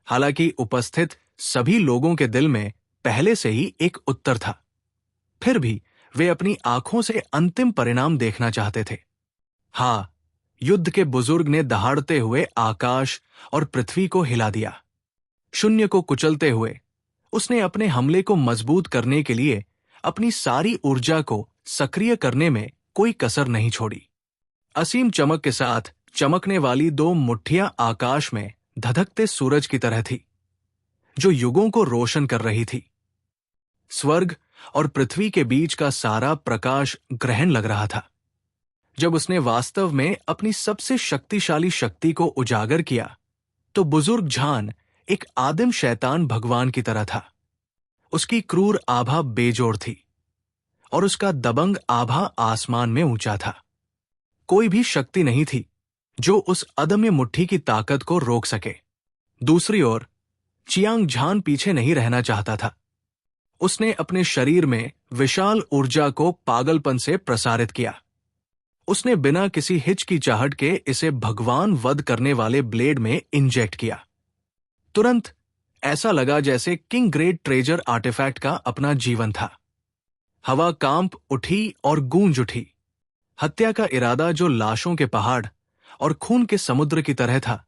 हालांकि उपस्थित सभी लोगों के दिल में पहले से ही एक उत्तर था। फिर भी वे अपनी आंखों से अंतिम परिणाम देखना चाहते थे। हाँ, युद्ध के बुजुर्ग ने दहाड़ते हुए आकाश और पृथ्वी को हिला दिया। शून्य को कुचलते हुए उसने अपने हमले को मजबूत करने के लिए अपनी सारी ऊर्जा को सक्रिय करने में कोई कसर नहीं छोड़ी। असीम चमक के साथ चमकने वाली दो मुट्ठियां आकाश में धधकते सूरज की तरह थी, जो युगों को रोशन कर रही थी। स्वर्ग और पृथ्वी के बीच का सारा प्रकाश ग्रहण लग रहा था। जब उसने वास्तव में अपनी सबसे शक्तिशाली शक्ति को उजागर किया, तो बुजुर्ग झान एक आदिम शैतान भगवान की तरह था। उसकी क्रूर आभा बेजोड़ थी और उसका दबंग आभा आसमान में ऊंचा था। कोई भी शक्ति नहीं थी जो उस अदम्य मुट्ठी की ताकत को रोक सके। दूसरी ओर चियांग झान पीछे नहीं रहना चाहता था। उसने अपने शरीर में विशाल ऊर्जा को पागलपन से प्रसारित किया। उसने बिना किसी हिचकिचाहट के इसे भगवान वध करने वाले ब्लेड में इंजेक्ट किया। तुरंत ऐसा लगा जैसे किंग ग्रेट ट्रेजर आर्टिफैक्ट का अपना जीवन था। हवा कांप उठी और गूंज उठी। हत्या का इरादा जो लाशों के पहाड़ और खून के समुद्र की तरह था,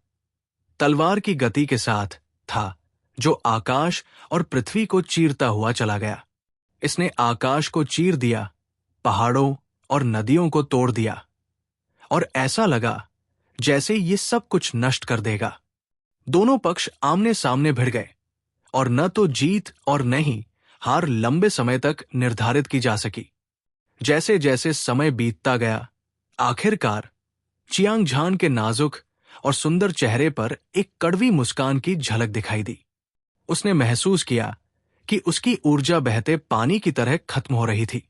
तलवार की गति के साथ था, जो आकाश और पृथ्वी को चीरता हुआ चला गया। इसने आकाश को चीर दिया, पहाड़ों और नदियों को तोड़ दिया, और ऐसा लगा जैसे ये सब कुछ नष्ट कर देगा। दोनों पक्ष आमने सामने भिड़ गए, और न तो जीत और न ही हार लंबे समय तक निर्धारित की जा सकी। जैसे जैसे समय बीतता गया, आखिरकार चियांग झान के नाजुक और सुंदर चेहरे पर एक कड़वी मुस्कान की झलक दिखाई दी। उसने महसूस किया कि उसकी ऊर्जा बहते पानी की तरह खत्म हो रही थी,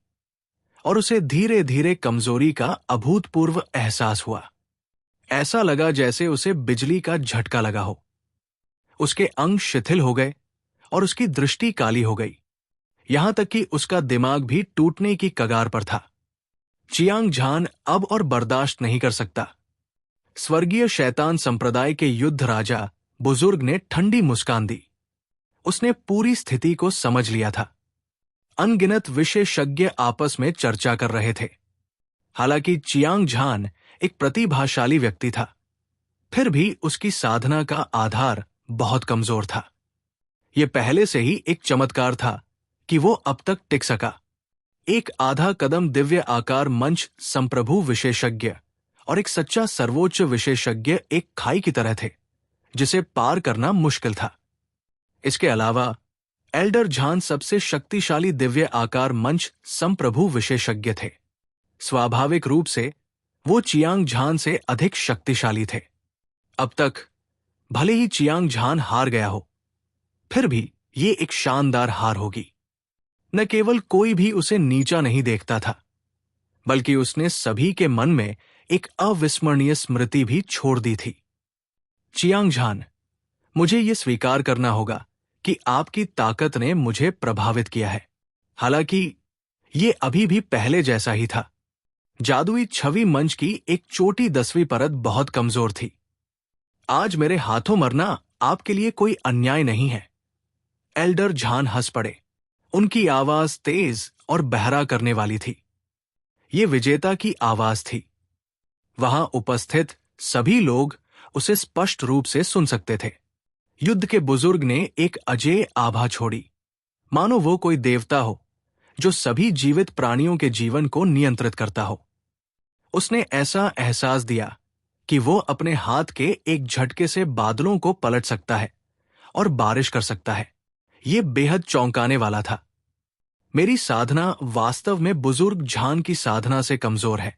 और उसे धीरे धीरे कमजोरी का अभूतपूर्व एहसास हुआ। ऐसा लगा जैसे उसे बिजली का झटका लगा हो। उसके अंग शिथिल हो गए और उसकी दृष्टि काली हो गई, यहां तक कि उसका दिमाग भी टूटने की कगार पर था। चियांग झान अब और बर्दाश्त नहीं कर सकता। स्वर्गीय शैतान संप्रदाय के युद्ध राजा बुजुर्ग ने ठंडी मुस्कान दी। उसने पूरी स्थिति को समझ लिया था। अनगिनत विशेषज्ञ आपस में चर्चा कर रहे थे। हालांकि चियांग झान एक प्रतिभाशाली व्यक्ति था, फिर भी उसकी साधना का आधार बहुत कमजोर था। यह पहले से ही एक चमत्कार था कि वो अब तक टिक सका। एक आधा कदम दिव्य आकार मंच संप्रभु विशेषज्ञ और एक सच्चा सर्वोच्च विशेषज्ञ एक खाई की तरह थे, जिसे पार करना मुश्किल था। इसके अलावा एल्डर झान सबसे शक्तिशाली दिव्य आकार मंच संप्रभु विशेषज्ञ थे। स्वाभाविक रूप से वो चियांग झान से अधिक शक्तिशाली थे। अब तक भले ही चियांग झान हार गया हो, फिर भी ये एक शानदार हार होगी। न केवल कोई भी उसे नीचा नहीं देखता था, बल्कि उसने सभी के मन में एक अविस्मरणीय स्मृति भी छोड़ दी थी। चियांग झान, मुझे ये स्वीकार करना होगा कि आपकी ताकत ने मुझे प्रभावित किया है। हालांकि ये अभी भी पहले जैसा ही था। जादुई छवि मंच की एक छोटी 10वीं परत बहुत कमजोर थी। आज मेरे हाथों मरना आपके लिए कोई अन्याय नहीं है। एल्डर झान हंस पड़े। उनकी आवाज तेज और बहरा करने वाली थी। ये विजेता की आवाज थी। वहां उपस्थित सभी लोग उसे स्पष्ट रूप से सुन सकते थे। युद्ध के बुजुर्ग ने एक अजेय आभा छोड़ी, मानो वो कोई देवता हो जो सभी जीवित प्राणियों के जीवन को नियंत्रित करता हो। उसने ऐसा एहसास दिया कि वो अपने हाथ के एक झटके से बादलों को पलट सकता है और बारिश कर सकता है। ये बेहद चौंकाने वाला था। मेरी साधना वास्तव में बुजुर्ग झान की साधना से कमजोर है,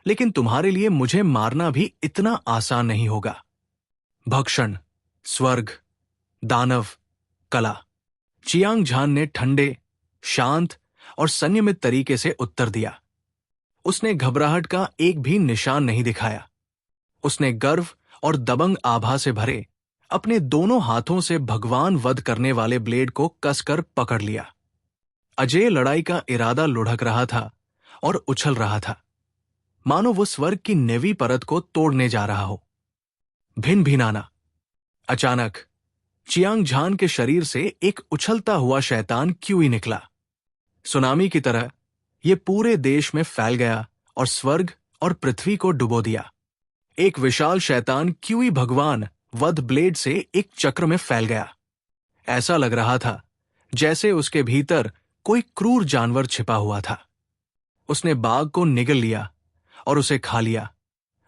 लेकिन तुम्हारे लिए मुझे मारना भी इतना आसान नहीं होगा। भक्षण, स्वर्ग, दानव, कला। चियांग झान ने ठंडे, शांत और संयमित तरीके से उत्तर दिया। उसने घबराहट का एक भी निशान नहीं दिखाया। उसने गर्व और दबंग आभा से भरे अपने दोनों हाथों से भगवान वध करने वाले ब्लेड को कसकर पकड़ लिया। अजेय लड़ाई का इरादा लुढ़क रहा था और उछल रहा था, मानो वो स्वर्ग की 9वीं परत को तोड़ने जा रहा हो। भिन भिनाना। अचानक चियांग झान के शरीर से एक उछलता हुआ शैतान क्यूई निकला। सुनामी की तरह यह पूरे देश में फैल गया और स्वर्ग और पृथ्वी को डुबो दिया। एक विशाल शैतान क्यूई भगवान वध ब्लेड से एक चक्र में फैल गया। ऐसा लग रहा था जैसे उसके भीतर कोई क्रूर जानवर छिपा हुआ था। उसने बाघ को निगल लिया और उसे खा लिया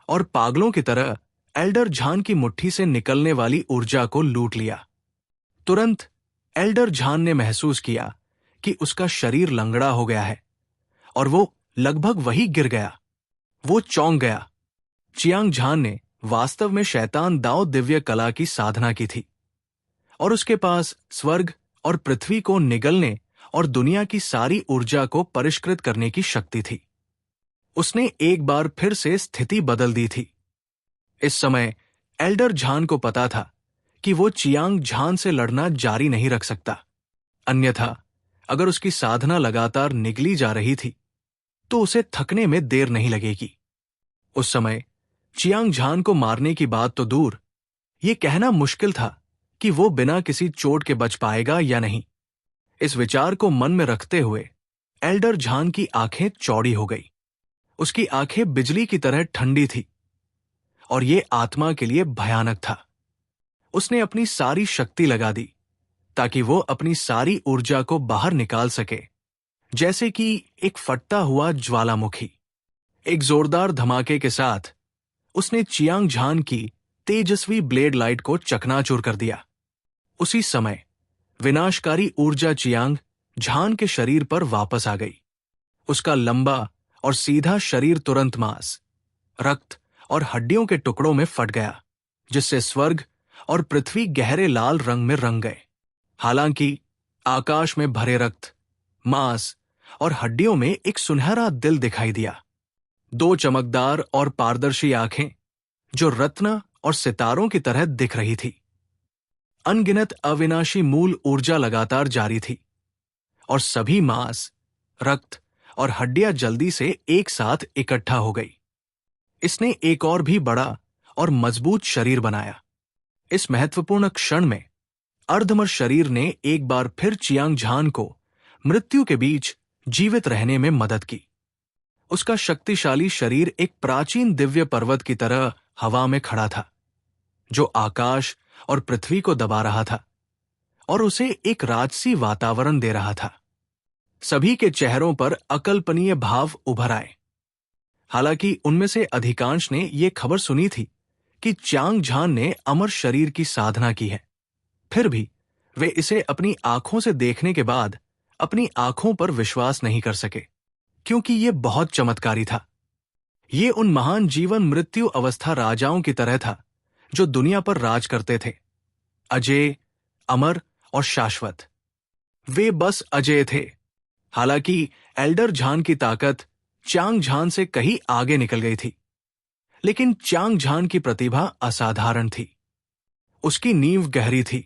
और पागलों की तरह एल्डर झान की मुट्ठी से निकलने वाली ऊर्जा को लूट लिया। तुरंत एल्डर झान ने महसूस किया कि उसका शरीर लंगड़ा हो गया है और वो लगभग वहीं गिर गया। वो चौंक गया। चियांग झान ने वास्तव में शैतान दाओ दिव्य कला की साधना की थी और उसके पास स्वर्ग और पृथ्वी को निगलने और दुनिया की सारी ऊर्जा को परिष्कृत करने की शक्ति थी। उसने एक बार फिर से स्थिति बदल दी थी। इस समय एल्डर झान को पता था कि वो चियांग झान से लड़ना जारी नहीं रख सकता। अन्यथा अगर उसकी साधना लगातार निगली जा रही थी तो उसे थकने में देर नहीं लगेगी। उस समय चियांग झान को मारने की बात तो दूर, ये कहना मुश्किल था कि वो बिना किसी चोट के बच पाएगा या नहीं। इस विचार को मन में रखते हुए एल्डर झान की आंखें चौड़ी हो गई। उसकी आंखें बिजली की तरह ठंडी थी और ये आत्मा के लिए भयानक था। उसने अपनी सारी शक्ति लगा दी ताकि वो अपनी सारी ऊर्जा को बाहर निकाल सके, जैसे कि एक फटता हुआ ज्वालामुखी। एक जोरदार धमाके के साथ उसने चियांग झान की तेजस्वी ब्लेड लाइट को चकनाचूर कर दिया। उसी समय विनाशकारी ऊर्जा चियांग झान के शरीर पर वापस आ गई। उसका लंबा और सीधा शरीर तुरंत मांस, रक्त और हड्डियों के टुकड़ों में फट गया, जिससे स्वर्ग और पृथ्वी गहरे लाल रंग में रंग गए। हालांकि आकाश में भरे रक्त, मांस और हड्डियों में एक सुनहरा दिल दिखाई दिया। दो चमकदार और पारदर्शी आंखें जो रत्न और सितारों की तरह दिख रही थी। अनगिनत अविनाशी मूल ऊर्जा लगातार जारी थी और सभी मांस, रक्त और हड्डियां जल्दी से एक साथ इकट्ठा हो गई। इसने एक और भी बड़ा और मजबूत शरीर बनाया। इस महत्वपूर्ण क्षण में अर्धमर शरीर ने एक बार फिर चियांग झान को मृत्यु के बीच जीवित रहने में मदद की। उसका शक्तिशाली शरीर एक प्राचीन दिव्य पर्वत की तरह हवा में खड़ा था, जो आकाश और पृथ्वी को दबा रहा था और उसे एक राजसी वातावरण दे रहा था। सभी के चेहरों पर अकल्पनीय भाव उभर आए। हालांकि उनमें से अधिकांश ने यह खबर सुनी थी कि चियांग झान ने अमर शरीर की साधना की है, फिर भी वे इसे अपनी आंखों से देखने के बाद अपनी आंखों पर विश्वास नहीं कर सके, क्योंकि यह बहुत चमत्कारी था। ये उन महान जीवन मृत्यु अवस्था राजाओं की तरह था जो दुनिया पर राज करते थे, अजेय, अमर और शाश्वत। वे बस अजेय थे। हालांकि एल्डर झान की ताकत चियांग झान से कहीं आगे निकल गई थी, लेकिन चियांग झान की प्रतिभा असाधारण थी। उसकी नींव गहरी थी।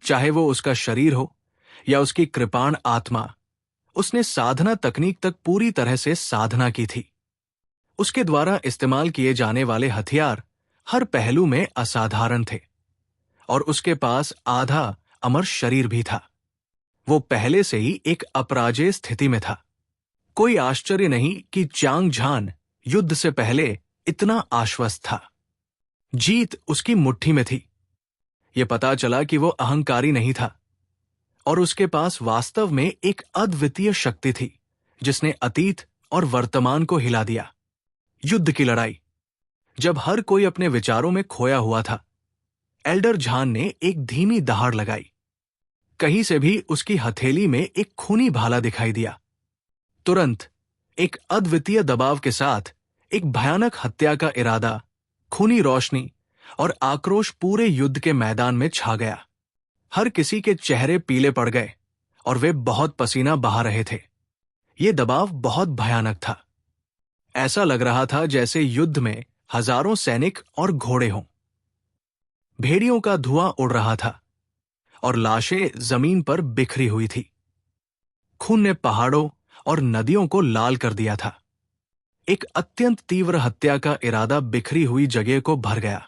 चाहे वो उसका शरीर हो या उसकी कृपाण आत्मा, उसने साधना तकनीक तक पूरी तरह से साधना की थी। उसके द्वारा इस्तेमाल किए जाने वाले हथियार हर पहलू में असाधारण थे और उसके पास आधा अमर शरीर भी था। वो पहले से ही एक अपराजेय स्थिति में था। कोई आश्चर्य नहीं कि चियांग झान युद्ध से पहले इतना आश्वस्त था। जीत उसकी मुट्ठी में थी। यह पता चला कि वो अहंकारी नहीं था और उसके पास वास्तव में एक अद्वितीय शक्ति थी जिसने अतीत और वर्तमान को हिला दिया। युद्ध की लड़ाई, जब हर कोई अपने विचारों में खोया हुआ था, एल्डर झान ने एक धीमी दहाड़ लगाई। कहीं से भी उसकी हथेली में एक खूनी भाला दिखाई दिया। तुरंत एक अद्वितीय दबाव के साथ एक भयानक हत्या का इरादा, खूनी रोशनी और आक्रोश पूरे युद्ध के मैदान में छा गया। हर किसी के चेहरे पीले पड़ गए और वे बहुत पसीना बहा रहे थे। ये दबाव बहुत भयानक था। ऐसा लग रहा था जैसे युद्ध में हजारों सैनिक और घोड़े हों। भेड़ियों का धुआं उड़ रहा था और लाशें जमीन पर बिखरी हुई थी। खून ने पहाड़ों और नदियों को लाल कर दिया था। एक अत्यंत तीव्र हत्या का इरादा बिखरी हुई जगह को भर गया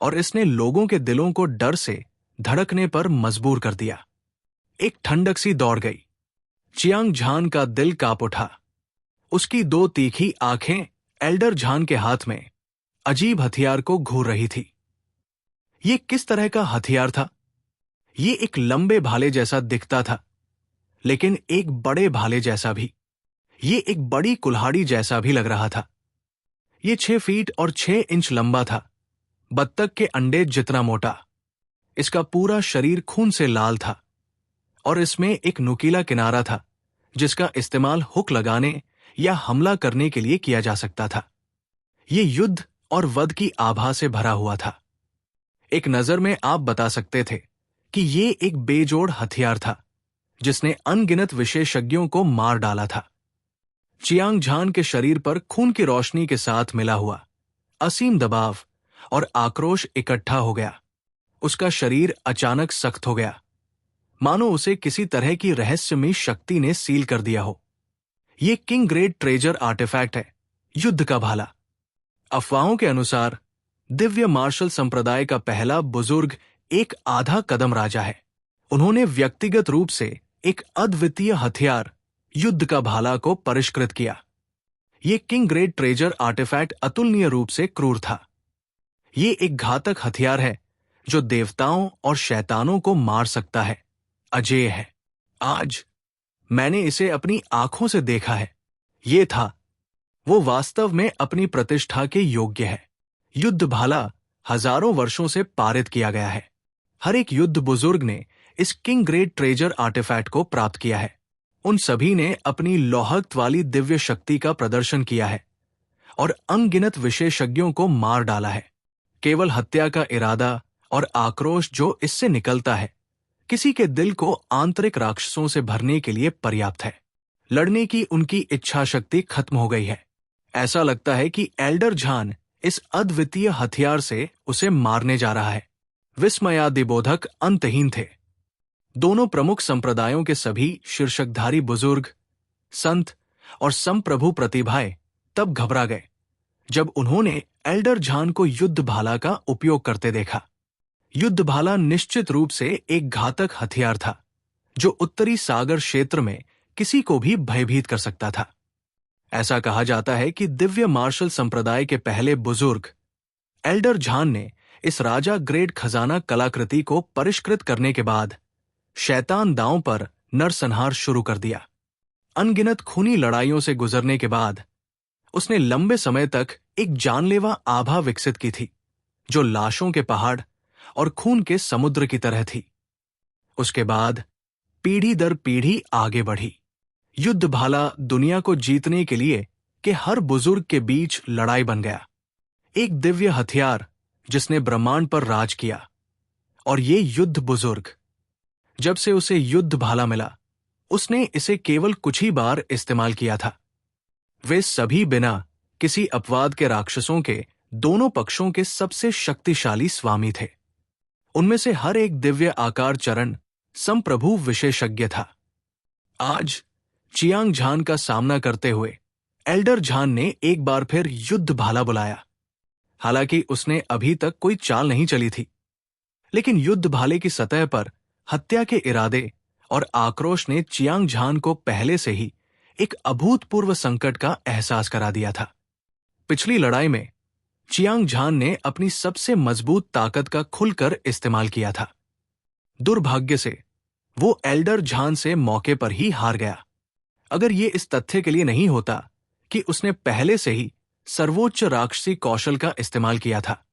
और इसने लोगों के दिलों को डर से धड़कने पर मजबूर कर दिया। एक ठंडक सी दौड़ गई। चियांग झान का दिल कांप उठा। उसकी दो तीखी आंखें एल्डर झान के हाथ में अजीब हथियार को घूर रही थी। ये किस तरह का हथियार था? ये एक लंबे भाले जैसा दिखता था, लेकिन एक बड़े भाले जैसा भी। ये एक बड़ी कुल्हाड़ी जैसा भी लग रहा था। ये 6 फीट और 6 इंच लंबा था, बत्तख के अंडे जितना मोटा। इसका पूरा शरीर खून से लाल था और इसमें एक नुकीला किनारा था जिसका इस्तेमाल हुक लगाने या हमला करने के लिए किया जा सकता था। ये युद्ध और वध की आभा से भरा हुआ था। एक नजर में आप बता सकते थे कि ये एक बेजोड़ हथियार था जिसने अनगिनत विशेषज्ञों को मार डाला था। चियांग झान के शरीर पर खून की रोशनी के साथ मिला हुआ असीम दबाव और आक्रोश इकट्ठा हो गया। उसका शरीर अचानक सख्त हो गया, मानो उसे किसी तरह की रहस्यमयी शक्ति ने सील कर दिया हो। यह किंग ग्रेड ट्रेजर आर्टिफैक्ट है, युद्ध का भाला। अफवाहों के अनुसार दिव्य मार्शल संप्रदाय का पहला बुजुर्ग एक आधा कदम राजा है। उन्होंने व्यक्तिगत रूप से एक अद्वितीय हथियार युद्ध का भाला को परिष्कृत किया। यह किंग ग्रेड ट्रेजर आर्टिफैक्ट अतुलनीय रूप से क्रूर था। यह एक घातक हथियार है जो देवताओं और शैतानों को मार सकता है, अजेय है। आज मैंने इसे अपनी आंखों से देखा है। ये था, वो वास्तव में अपनी प्रतिष्ठा के योग्य है। युद्ध भाला हजारों वर्षों से पारित किया गया है। हर एक युद्ध बुजुर्ग ने इस किंग ग्रेड ट्रेजर आर्टिफैक्ट को प्राप्त किया है। उन सभी ने अपनी लौहक्त वाली दिव्य शक्ति का प्रदर्शन किया है और अनगिनत विशेषज्ञों को मार डाला है। केवल हत्या का इरादा और आक्रोश जो इससे निकलता है, किसी के दिल को आंतरिक राक्षसों से भरने के लिए पर्याप्त है। लड़ने की उनकी इच्छा शक्ति खत्म हो गई है। ऐसा लगता है कि एल्डर झान इस अद्वितीय हथियार से उसे मारने जा रहा है। विस्मयादिबोधक अंतहीन थे। दोनों प्रमुख संप्रदायों के सभी शीर्षकधारी बुजुर्ग, संत और संप्रभु प्रतिभाएं तब घबरा गए जब उन्होंने एल्डर झान को युद्ध भाला का उपयोग करते देखा। युद्ध भाला निश्चित रूप से एक घातक हथियार था जो उत्तरी सागर क्षेत्र में किसी को भी भयभीत कर सकता था। ऐसा कहा जाता है कि दिव्य मार्शल संप्रदाय के पहले बुजुर्ग एल्डर झान ने इस राजा ग्रेड खजाना कलाकृति को परिष्कृत करने के बाद शैतान दांव पर नरसंहार शुरू कर दिया। अनगिनत खूनी लड़ाइयों से गुजरने के बाद उसने लंबे समय तक एक जानलेवा आभा विकसित की थी जो लाशों के पहाड़ और खून के समुद्र की तरह थी। उसके बाद पीढ़ी दर पीढ़ी आगे बढ़ी। युद्ध भाला दुनिया को जीतने के लिए के हर बुजुर्ग के बीच लड़ाई बन गया। एक दिव्य हथियार जिसने ब्रह्मांड पर राज किया। और ये युद्ध बुजुर्ग, जब से उसे युद्ध भाला मिला, उसने इसे केवल कुछ ही बार इस्तेमाल किया था। वे सभी बिना किसी अपवाद के राक्षसों के दोनों पक्षों के सबसे शक्तिशाली स्वामी थे। उनमें से हर एक दिव्य आकार चरण संप्रभु विशेषज्ञ था। आज चियांग झान का सामना करते हुए एल्डर झान ने एक बार फिर युद्ध भाला बुलाया। हालांकि उसने अभी तक कोई चाल नहीं चली थी, लेकिन युद्ध भाले की सतह पर हत्या के इरादे और आक्रोश ने चियांग झान को पहले से ही एक अभूतपूर्व संकट का एहसास करा दिया था। पिछली लड़ाई में चियांग झान ने अपनी सबसे मजबूत ताकत का खुलकर इस्तेमाल किया था। दुर्भाग्य से वो एल्डर झान से मौके पर ही हार गया। अगर ये इस तथ्य के लिए नहीं होता कि उसने पहले से ही सर्वोच्च राक्षसी कौशल का इस्तेमाल किया था।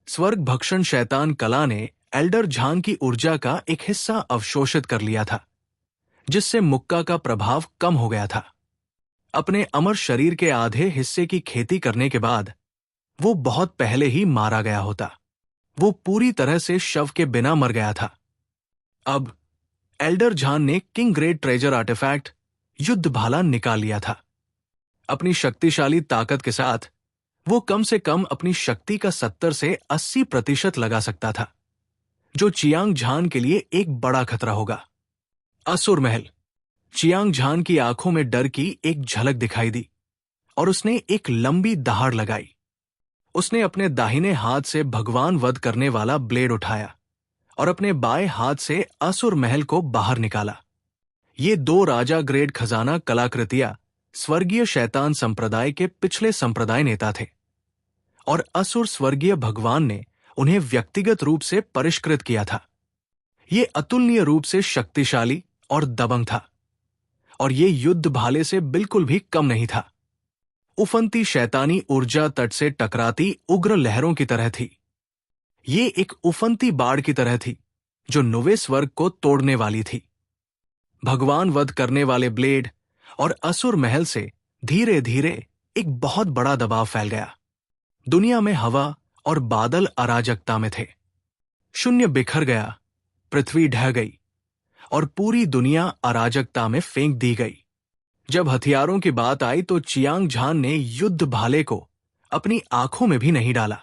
स्वर्ग भक्षण शैतान कला ने एल्डर झान की ऊर्जा का एक हिस्सा अवशोषित कर लिया था, जिससे मुक्का का प्रभाव कम हो गया था। अपने अमर शरीर के आधे हिस्से की खेती करने के बाद वो बहुत पहले ही मारा गया होता। वो पूरी तरह से शव के बिना मर गया था। अब एल्डर झान ने किंग ग्रेड ट्रेजर आर्टिफैक्ट युद्ध भाला निकाल लिया था। अपनी शक्तिशाली ताकत के साथ वो कम से कम अपनी शक्ति का 70 से 80% लगा सकता था, जो चियांग झान के लिए एक बड़ा खतरा होगा। असुर महल। चियांग झान की आंखों में डर की एक झलक दिखाई दी और उसने एक लंबी दहाड़ लगाई। उसने अपने दाहिने हाथ से भगवान वध करने वाला ब्लेड उठाया और अपने बाएं हाथ से असुर महल को बाहर निकाला। ये 2 राजा ग्रेड खजाना कलाकृतियां स्वर्गीय शैतान संप्रदाय के पिछले संप्रदाय नेता थे और असुर स्वर्गीय भगवान ने उन्हें व्यक्तिगत रूप से परिष्कृत किया था। ये अतुलनीय रूप से शक्तिशाली और दबंग था और ये युद्ध भाले से बिल्कुल भी कम नहीं था। उफनती शैतानी ऊर्जा तट से टकराती उग्र लहरों की तरह थी। ये एक उफनती बाढ़ की तरह थी जो नवे स्वर्ग को तोड़ने वाली थी। भगवान वध करने वाले ब्लेड और असुर महल से धीरे धीरे एक बहुत बड़ा दबाव फैल गया। दुनिया में हवा और बादल अराजकता में थे। शून्य बिखर गया, पृथ्वी ढह गई और पूरी दुनिया अराजकता में फेंक दी गई। जब हथियारों की बात आई तो चियांग झान ने युद्ध भाले को अपनी आंखों में भी नहीं डाला।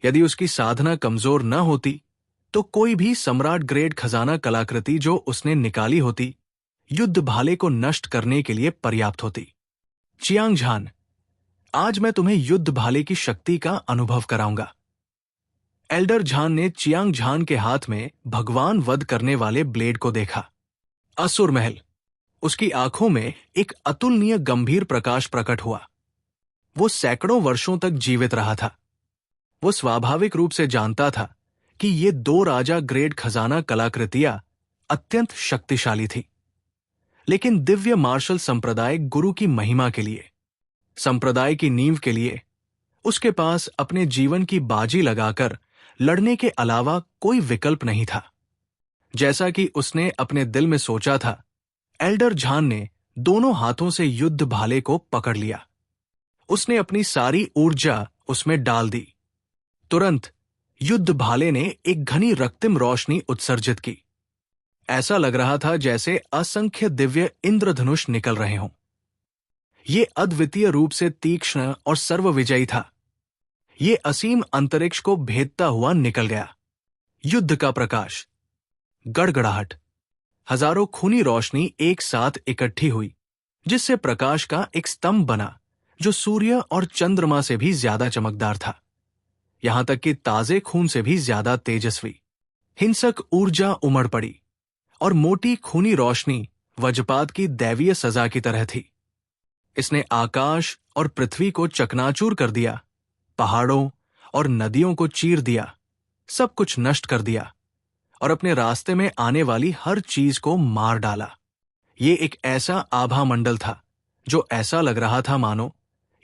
यदि उसकी साधना कमजोर न होती तो कोई भी सम्राट ग्रेड खजाना कलाकृति जो उसने निकाली होती युद्ध भाले को नष्ट करने के लिए पर्याप्त होती। चियांग झान, आज मैं तुम्हें युद्ध भाले की शक्ति का अनुभव कराऊंगा। एल्डर झान ने चियांग झान के हाथ में भगवान वध करने वाले ब्लेड को देखा। असुर महल, उसकी आंखों में एक अतुलनीय गंभीर प्रकाश प्रकट हुआ। वो सैकड़ों वर्षों तक जीवित रहा था। वो स्वाभाविक रूप से जानता था कि ये 2 राजा ग्रेड खजाना कलाकृतियां अत्यंत शक्तिशाली थी, लेकिन दिव्य मार्शल संप्रदाय गुरु की महिमा के लिए, संप्रदाय की नींव के लिए उसके पास अपने जीवन की बाजी लगाकर लड़ने के अलावा कोई विकल्प नहीं था। जैसा कि उसने अपने दिल में सोचा था, एल्डर झान ने दोनों हाथों से युद्ध भाले को पकड़ लिया। उसने अपनी सारी ऊर्जा उसमें डाल दी। तुरंत युद्ध भाले ने एक घनी रक्तिम रोशनी उत्सर्जित की। ऐसा लग रहा था जैसे असंख्य दिव्य इंद्रधनुष निकल रहे हों। ये अद्वितीय रूप से तीक्ष्ण और सर्वविजयी था। ये असीम अंतरिक्ष को भेदता हुआ निकल गया। युद्ध का प्रकाश, गड़गड़ाहट, हजारों खूनी रोशनी एक साथ इकट्ठी हुई, जिससे प्रकाश का एक स्तंभ बना जो सूर्य और चंद्रमा से भी ज्यादा चमकदार था, यहां तक कि ताजे खून से भी ज्यादा तेजस्वी। हिंसक ऊर्जा उमड़ पड़ी और मोटी खूनी रोशनी वज्रपात की दैवीय सजा की तरह थी। इसने आकाश और पृथ्वी को चकनाचूर कर दिया, पहाड़ों और नदियों को चीर दिया, सब कुछ नष्ट कर दिया और अपने रास्ते में आने वाली हर चीज को मार डाला। ये एक ऐसा आभा मंडल था जो ऐसा लग रहा था मानो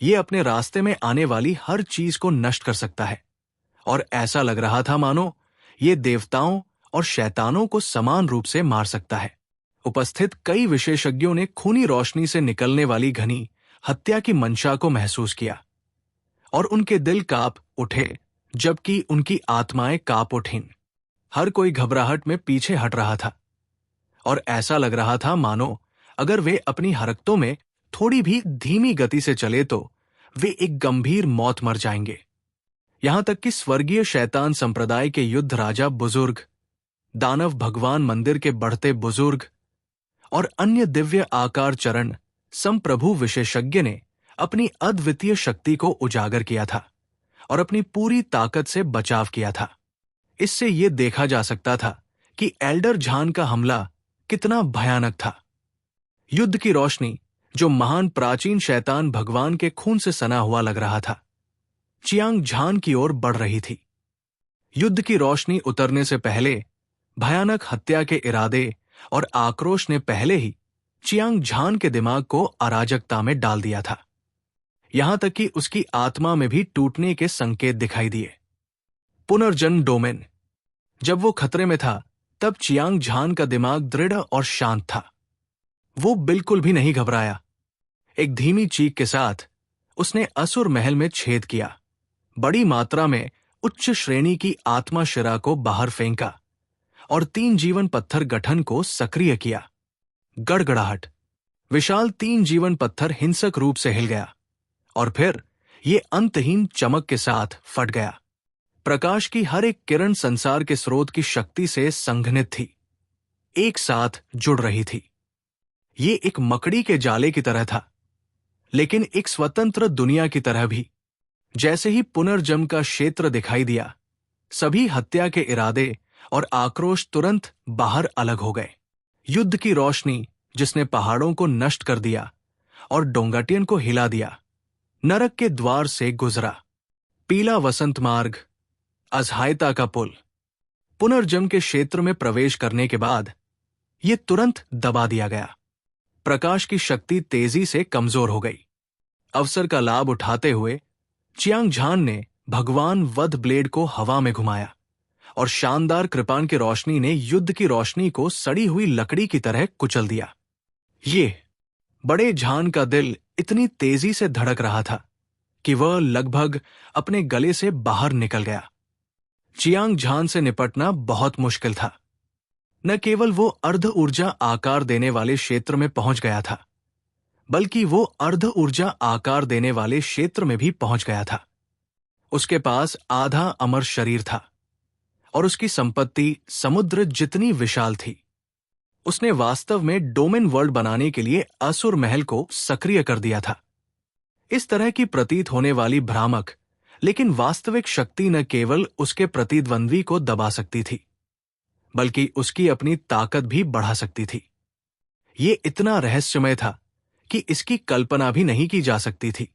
ये अपने रास्ते में आने वाली हर चीज को नष्ट कर सकता है, और ऐसा लग रहा था मानो ये देवताओं और शैतानों को समान रूप से मार सकता है। उपस्थित कई विशेषज्ञों ने खूनी रोशनी से निकलने वाली घनी हत्या की मंशा को महसूस किया और उनके दिल कांप उठे, जबकि उनकी आत्माएं कांप उठीं। हर कोई घबराहट में पीछे हट रहा था और ऐसा लग रहा था मानो अगर वे अपनी हरकतों में थोड़ी भी धीमी गति से चले तो वे एक गंभीर मौत मर जाएंगे। यहां तक कि स्वर्गीय शैतान संप्रदाय के युद्ध राजा बुजुर्ग, दानव भगवान मंदिर के बढ़ते बुजुर्ग और अन्य दिव्य आकार चरण संप्रभु विशेषज्ञ ने अपनी अद्वितीय शक्ति को उजागर किया था और अपनी पूरी ताकत से बचाव किया था। इससे यह देखा जा सकता था कि एल्डर झान का हमला कितना भयानक था। युद्ध की रोशनी जो महान प्राचीन शैतान भगवान के खून से सना हुआ लग रहा था, चियांग झान की ओर बढ़ रही थी। युद्ध की रोशनी उतरने से पहले भयानक हत्या के इरादे और आक्रोश ने पहले ही चियांग झान के दिमाग को अराजकता में डाल दिया था। यहां तक कि उसकी आत्मा में भी टूटने के संकेत दिखाई दिए। पुनर्जन्म डोमेन, जब वो खतरे में था तब चियांग झान का दिमाग दृढ़ और शांत था। वो बिल्कुल भी नहीं घबराया। एक धीमी चीख के साथ उसने असुर महल में छेद किया, बड़ी मात्रा में उच्च श्रेणी की आत्मा शिरा को बाहर फेंका और 3 जीवन पत्थर गठन को सक्रिय किया। गड़गड़ाहट, विशाल 3 जीवन पत्थर हिंसक रूप से हिल गया और फिर ये अंतहीन चमक के साथ फट गया। प्रकाश की हर एक किरण संसार के स्रोत की शक्ति से संघनित थी, एक साथ जुड़ रही थी। ये एक मकड़ी के जाले की तरह था, लेकिन एक स्वतंत्र दुनिया की तरह भी। जैसे ही पुनर्जन्म का क्षेत्र दिखाई दिया, सभी हत्या के इरादे और आक्रोश तुरंत बाहर अलग हो गए। युद्ध की रोशनी जिसने पहाड़ों को नष्ट कर दिया और डोंगाटियन को हिला दिया, नरक के द्वार से गुजरा। पीला वसंत मार्ग, असहायता का पुल, पुनर्जन्म के क्षेत्र में प्रवेश करने के बाद यह तुरंत दबा दिया गया। प्रकाश की शक्ति तेजी से कमजोर हो गई। अवसर का लाभ उठाते हुए चियांग झान ने भगवान वध ब्लेड को हवा में घुमाया और शानदार कृपाण की रोशनी ने युद्ध की रोशनी को सड़ी हुई लकड़ी की तरह कुचल दिया। ये बड़े झान का दिल इतनी तेजी से धड़क रहा था कि वह लगभग अपने गले से बाहर निकल गया। चियांग झान से निपटना बहुत मुश्किल था। न केवल वो अर्ध ऊर्जा आकार देने वाले क्षेत्र में पहुंच गया था, बल्कि वो अर्ध ऊर्जा आकार देने वाले क्षेत्र में भी पहुंच गया था। उसके पास आधा अमर शरीर था और उसकी संपत्ति समुद्र जितनी विशाल थी। उसने वास्तव में डोमेन वर्ल्ड बनाने के लिए असुर महल को सक्रिय कर दिया था। इस तरह की प्रतीत होने वाली भ्रामक लेकिन वास्तविक शक्ति न केवल उसके प्रतिद्वंद्वी को दबा सकती थी, बल्कि उसकी अपनी ताकत भी बढ़ा सकती थी। ये इतना रहस्यमय था कि इसकी कल्पना भी नहीं की जा सकती थी।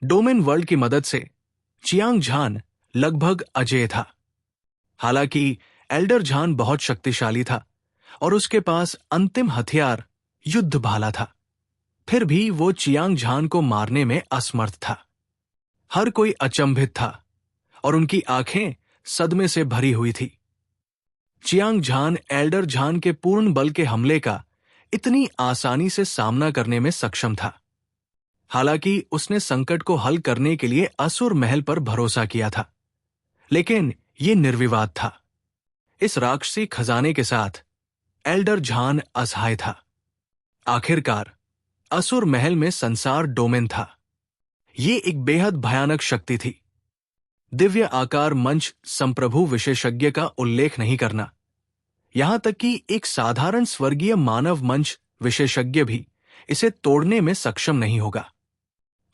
डोमेन वर्ल्ड की मदद से चियांग झान लगभग अजेय था। हालांकि एल्डर झान बहुत शक्तिशाली था और उसके पास अंतिम हथियार युद्ध भाला था, फिर भी वो चियांग झान को मारने में असमर्थ था। हर कोई अचंभित था और उनकी आंखें सदमे से भरी हुई थी। चियांग झान एल्डर झान के पूर्ण बल के हमले का इतनी आसानी से सामना करने में सक्षम था। हालांकि उसने संकट को हल करने के लिए असुर महल पर भरोसा किया था, लेकिन यह निर्विवाद था। इस राक्षसी खजाने के साथ एल्डर झान असहाय था। आखिरकार असुर महल में संसार डोमेन था। ये एक बेहद भयानक शक्ति थी। दिव्य आकार मंच संप्रभु विशेषज्ञ का उल्लेख नहीं करना, यहां तक कि एक साधारण स्वर्गीय मानव मंच विशेषज्ञ भी इसे तोड़ने में सक्षम नहीं होगा।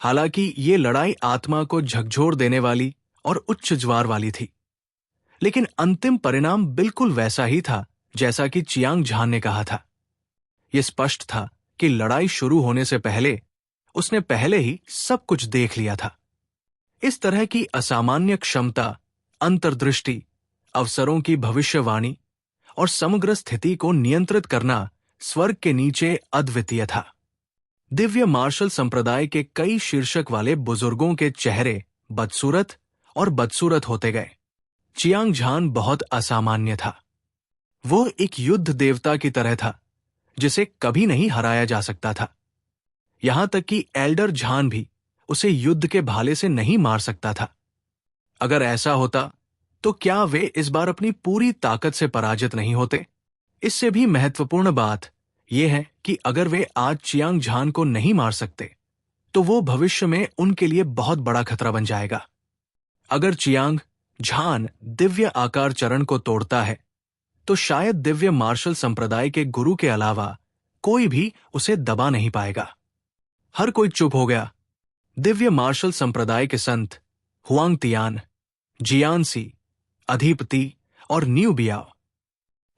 हालांकि ये लड़ाई आत्मा को झकझोर देने वाली और उच्च ज्वार वाली थी, लेकिन अंतिम परिणाम बिल्कुल वैसा ही था जैसा कि चियांग झान ने कहा था। यह स्पष्ट था कि लड़ाई शुरू होने से पहले उसने पहले ही सब कुछ देख लिया था। इस तरह की असामान्य क्षमता, अंतर्दृष्टि, अवसरों की भविष्यवाणी और समग्र स्थिति को नियंत्रित करना स्वर्ग के नीचे अद्वितीय था। दिव्य मार्शल संप्रदाय के कई शीर्षक वाले बुजुर्गों के चेहरे बदसूरत और बदसूरत होते गए। चियांग झान बहुत असामान्य था। वो एक युद्ध देवता की तरह था जिसे कभी नहीं हराया जा सकता था। यहां तक कि एल्डर झान भी उसे युद्ध के भाले से नहीं मार सकता था। अगर ऐसा होता तो क्या वे इस बार अपनी पूरी ताकत से पराजित नहीं होते? इससे भी महत्वपूर्ण बात यह है कि अगर वे आज चियांग झान को नहीं मार सकते तो वो भविष्य में उनके लिए बहुत बड़ा खतरा बन जाएगा। अगर चियांग झान दिव्य आकार चरण को तोड़ता है तो शायद दिव्य मार्शल संप्रदाय के गुरु के अलावा कोई भी उसे दबा नहीं पाएगा। हर कोई चुप हो गया। दिव्य मार्शल संप्रदाय के संत हुआंग तियान, जियानसी, अधिपति और न्यू बियाओ,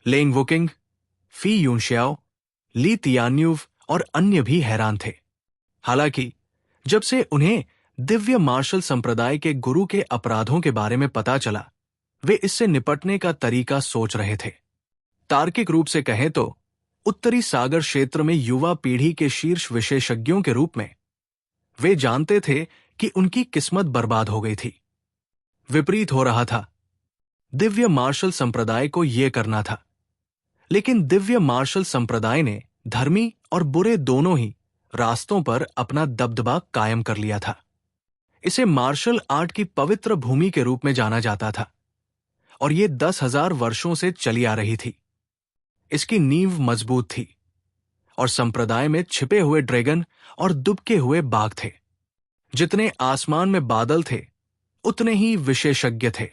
लेंग वुकिंग, फी यूनश्याओ, ली तियान्यूव और अन्य भी हैरान थे। हालांकि जब से उन्हें दिव्य मार्शल संप्रदाय के गुरु के अपराधों के बारे में पता चला, वे इससे निपटने का तरीका सोच रहे थे। तार्किक रूप से कहें तो उत्तरी सागर क्षेत्र में युवा पीढ़ी के शीर्ष विशेषज्ञों के रूप में वे जानते थे कि उनकी किस्मत बर्बाद हो गई थी। विपरीत हो रहा था। दिव्य मार्शल संप्रदाय को यह करना था, लेकिन दिव्य मार्शल संप्रदाय ने धर्मी और बुरे दोनों ही रास्तों पर अपना दबदबा कायम कर लिया था। इसे मार्शल आर्ट की पवित्र भूमि के रूप में जाना जाता था और यह 10,000 वर्षों से चली आ रही थी। इसकी नींव मजबूत थी और संप्रदाय में छिपे हुए ड्रैगन और दुबके हुए बाघ थे। जितने आसमान में बादल थे उतने ही विशेषज्ञ थे।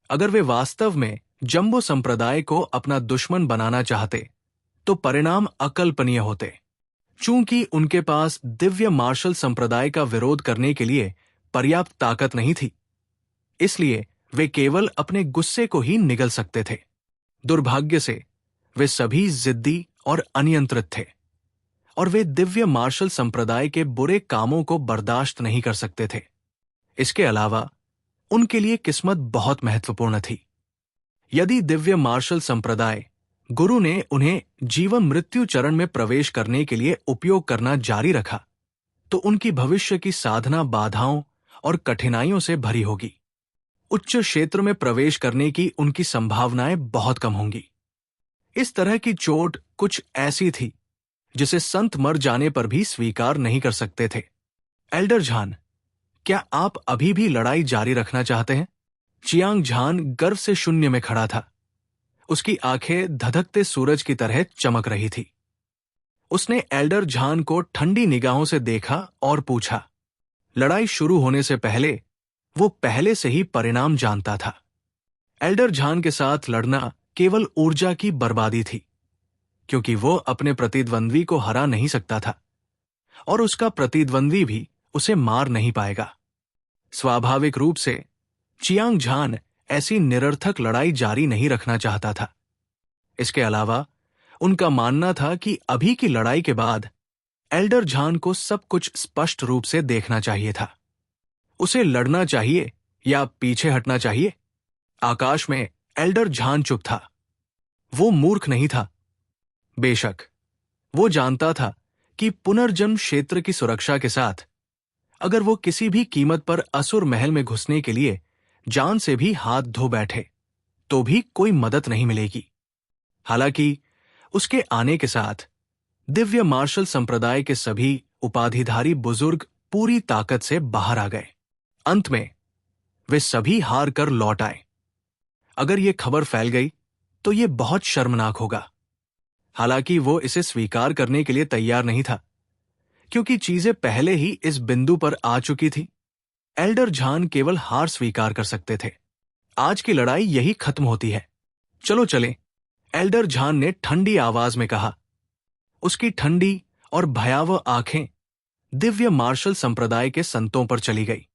अगर वे वास्तव में जंबो संप्रदाय को अपना दुश्मन बनाना चाहते तो परिणाम अकल्पनीय होते। चूंकि उनके पास दिव्य मार्शल संप्रदाय का विरोध करने के लिए पर्याप्त ताकत नहीं थी, इसलिए वे केवल अपने गुस्से को ही निगल सकते थे। दुर्भाग्य से वे सभी जिद्दी और अनियंत्रित थे, और वे दिव्य मार्शल संप्रदाय के बुरे कामों को बर्दाश्त नहीं कर सकते थे। इसके अलावा उनके लिए किस्मत बहुत महत्वपूर्ण थी। यदि दिव्य मार्शल संप्रदाय गुरु ने उन्हें जीवन मृत्यु चरण में प्रवेश करने के लिए उपयोग करना जारी रखा, तो उनकी भविष्य की साधना बाधाओं और कठिनाइयों से भरी होगी। उच्च क्षेत्र में प्रवेश करने की उनकी संभावनाएं बहुत कम होंगी। इस तरह की चोट कुछ ऐसी थी जिसे संत मर जाने पर भी स्वीकार नहीं कर सकते थे। एल्डर झान, क्या आप अभी भी लड़ाई जारी रखना चाहते हैं? चियांग झान गर्व से शून्य में खड़ा था। उसकी आंखें धधकते सूरज की तरह चमक रही थी। उसने एल्डर झान को ठंडी निगाहों से देखा और पूछा। लड़ाई शुरू होने से पहले वो पहले से ही परिणाम जानता था। एल्डर झान के साथ लड़ना केवल ऊर्जा की बर्बादी थी, क्योंकि वो अपने प्रतिद्वंद्वी को हरा नहीं सकता था और उसका प्रतिद्वंद्वी भी उसे मार नहीं पाएगा। स्वाभाविक रूप से चियांग झान ऐसी निरर्थक लड़ाई जारी नहीं रखना चाहता था। इसके अलावा उनका मानना था कि अभी की लड़ाई के बाद एल्डर झान को सब कुछ स्पष्ट रूप से देखना चाहिए था। उसे लड़ना चाहिए या पीछे हटना चाहिए? आकाश में एल्डर झान चुप था। वो मूर्ख नहीं था। बेशक वो जानता था कि पुनर्जन्म क्षेत्र की सुरक्षा के साथ अगर वो किसी भी कीमत पर असुर महल में घुसने के लिए जान से भी हाथ धो बैठे तो भी कोई मदद नहीं मिलेगी। हालांकि उसके आने के साथ दिव्य मार्शल संप्रदाय के सभी उपाधिधारी बुजुर्ग पूरी ताकत से बाहर आ गए। अंत में वे सभी हार कर लौट आए। अगर ये खबर फैल गई तो ये बहुत शर्मनाक होगा। हालांकि वो इसे स्वीकार करने के लिए तैयार नहीं था, क्योंकि चीजें पहले ही इस बिंदु पर आ चुकी थी। एल्डर झान केवल हार स्वीकार कर सकते थे। आज की लड़ाई यही खत्म होती है। चलो चलें, एल्डर झान ने ठंडी आवाज में कहा। उसकी ठंडी और भयावह आंखें दिव्य मार्शल संप्रदाय के संतों पर चली गई।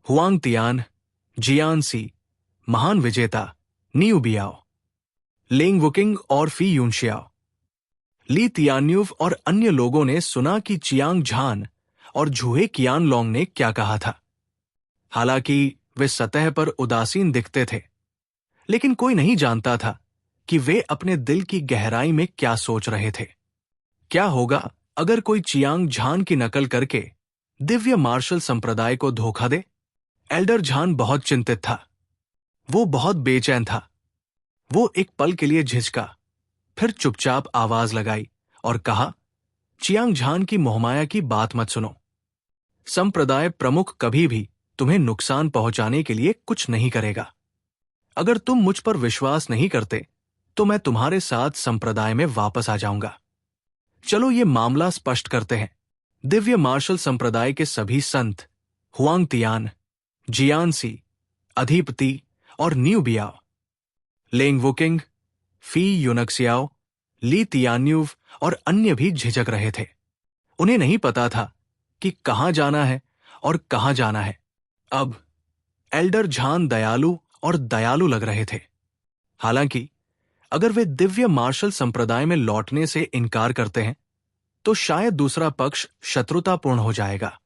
हुआंग तियान, जियान सी, महान विजेता नियू बियाओ, लेंग वुकिंग और फी यूनशियाओ, ली तियान्यूव और अन्य लोगों ने सुना कि चियांग झान और झूहे कियानलोंग ने क्या कहा था। हालांकि वे सतह पर उदासीन दिखते थे, लेकिन कोई नहीं जानता था कि वे अपने दिल की गहराई में क्या सोच रहे थे। क्या होगा अगर कोई चियांग झान की नकल करके दिव्य मार्शल संप्रदाय को धोखा दे? एल्डर झान बहुत चिंतित था। वो बहुत बेचैन था। वो एक पल के लिए झिझका, फिर चुपचाप आवाज लगाई और कहा, चियांग झान की मोहमाया की बात मत सुनो। संप्रदाय प्रमुख कभी भी तुम्हें नुकसान पहुंचाने के लिए कुछ नहीं करेगा। अगर तुम मुझ पर विश्वास नहीं करते तो मैं तुम्हारे साथ संप्रदाय में वापस आ जाऊंगा। चलो ये मामला स्पष्ट करते हैं। दिव्य मार्शल संप्रदाय के सभी संत हुआंग तियान, जियान सी, अधिपति और न्यू बियाओ, लेंग वुकिंग, फी यूनक्सियाओ, ली तियान्यूव और अन्य भी झिझक रहे थे। उन्हें नहीं पता था कि कहां जाना है और कहां जाना है। अब एल्डर झान दयालु और दयालु लग रहे थे। हालांकि अगर वे दिव्य मार्शल संप्रदाय में लौटने से इनकार करते हैं तो शायद दूसरा पक्ष शत्रुतापूर्ण हो जाएगा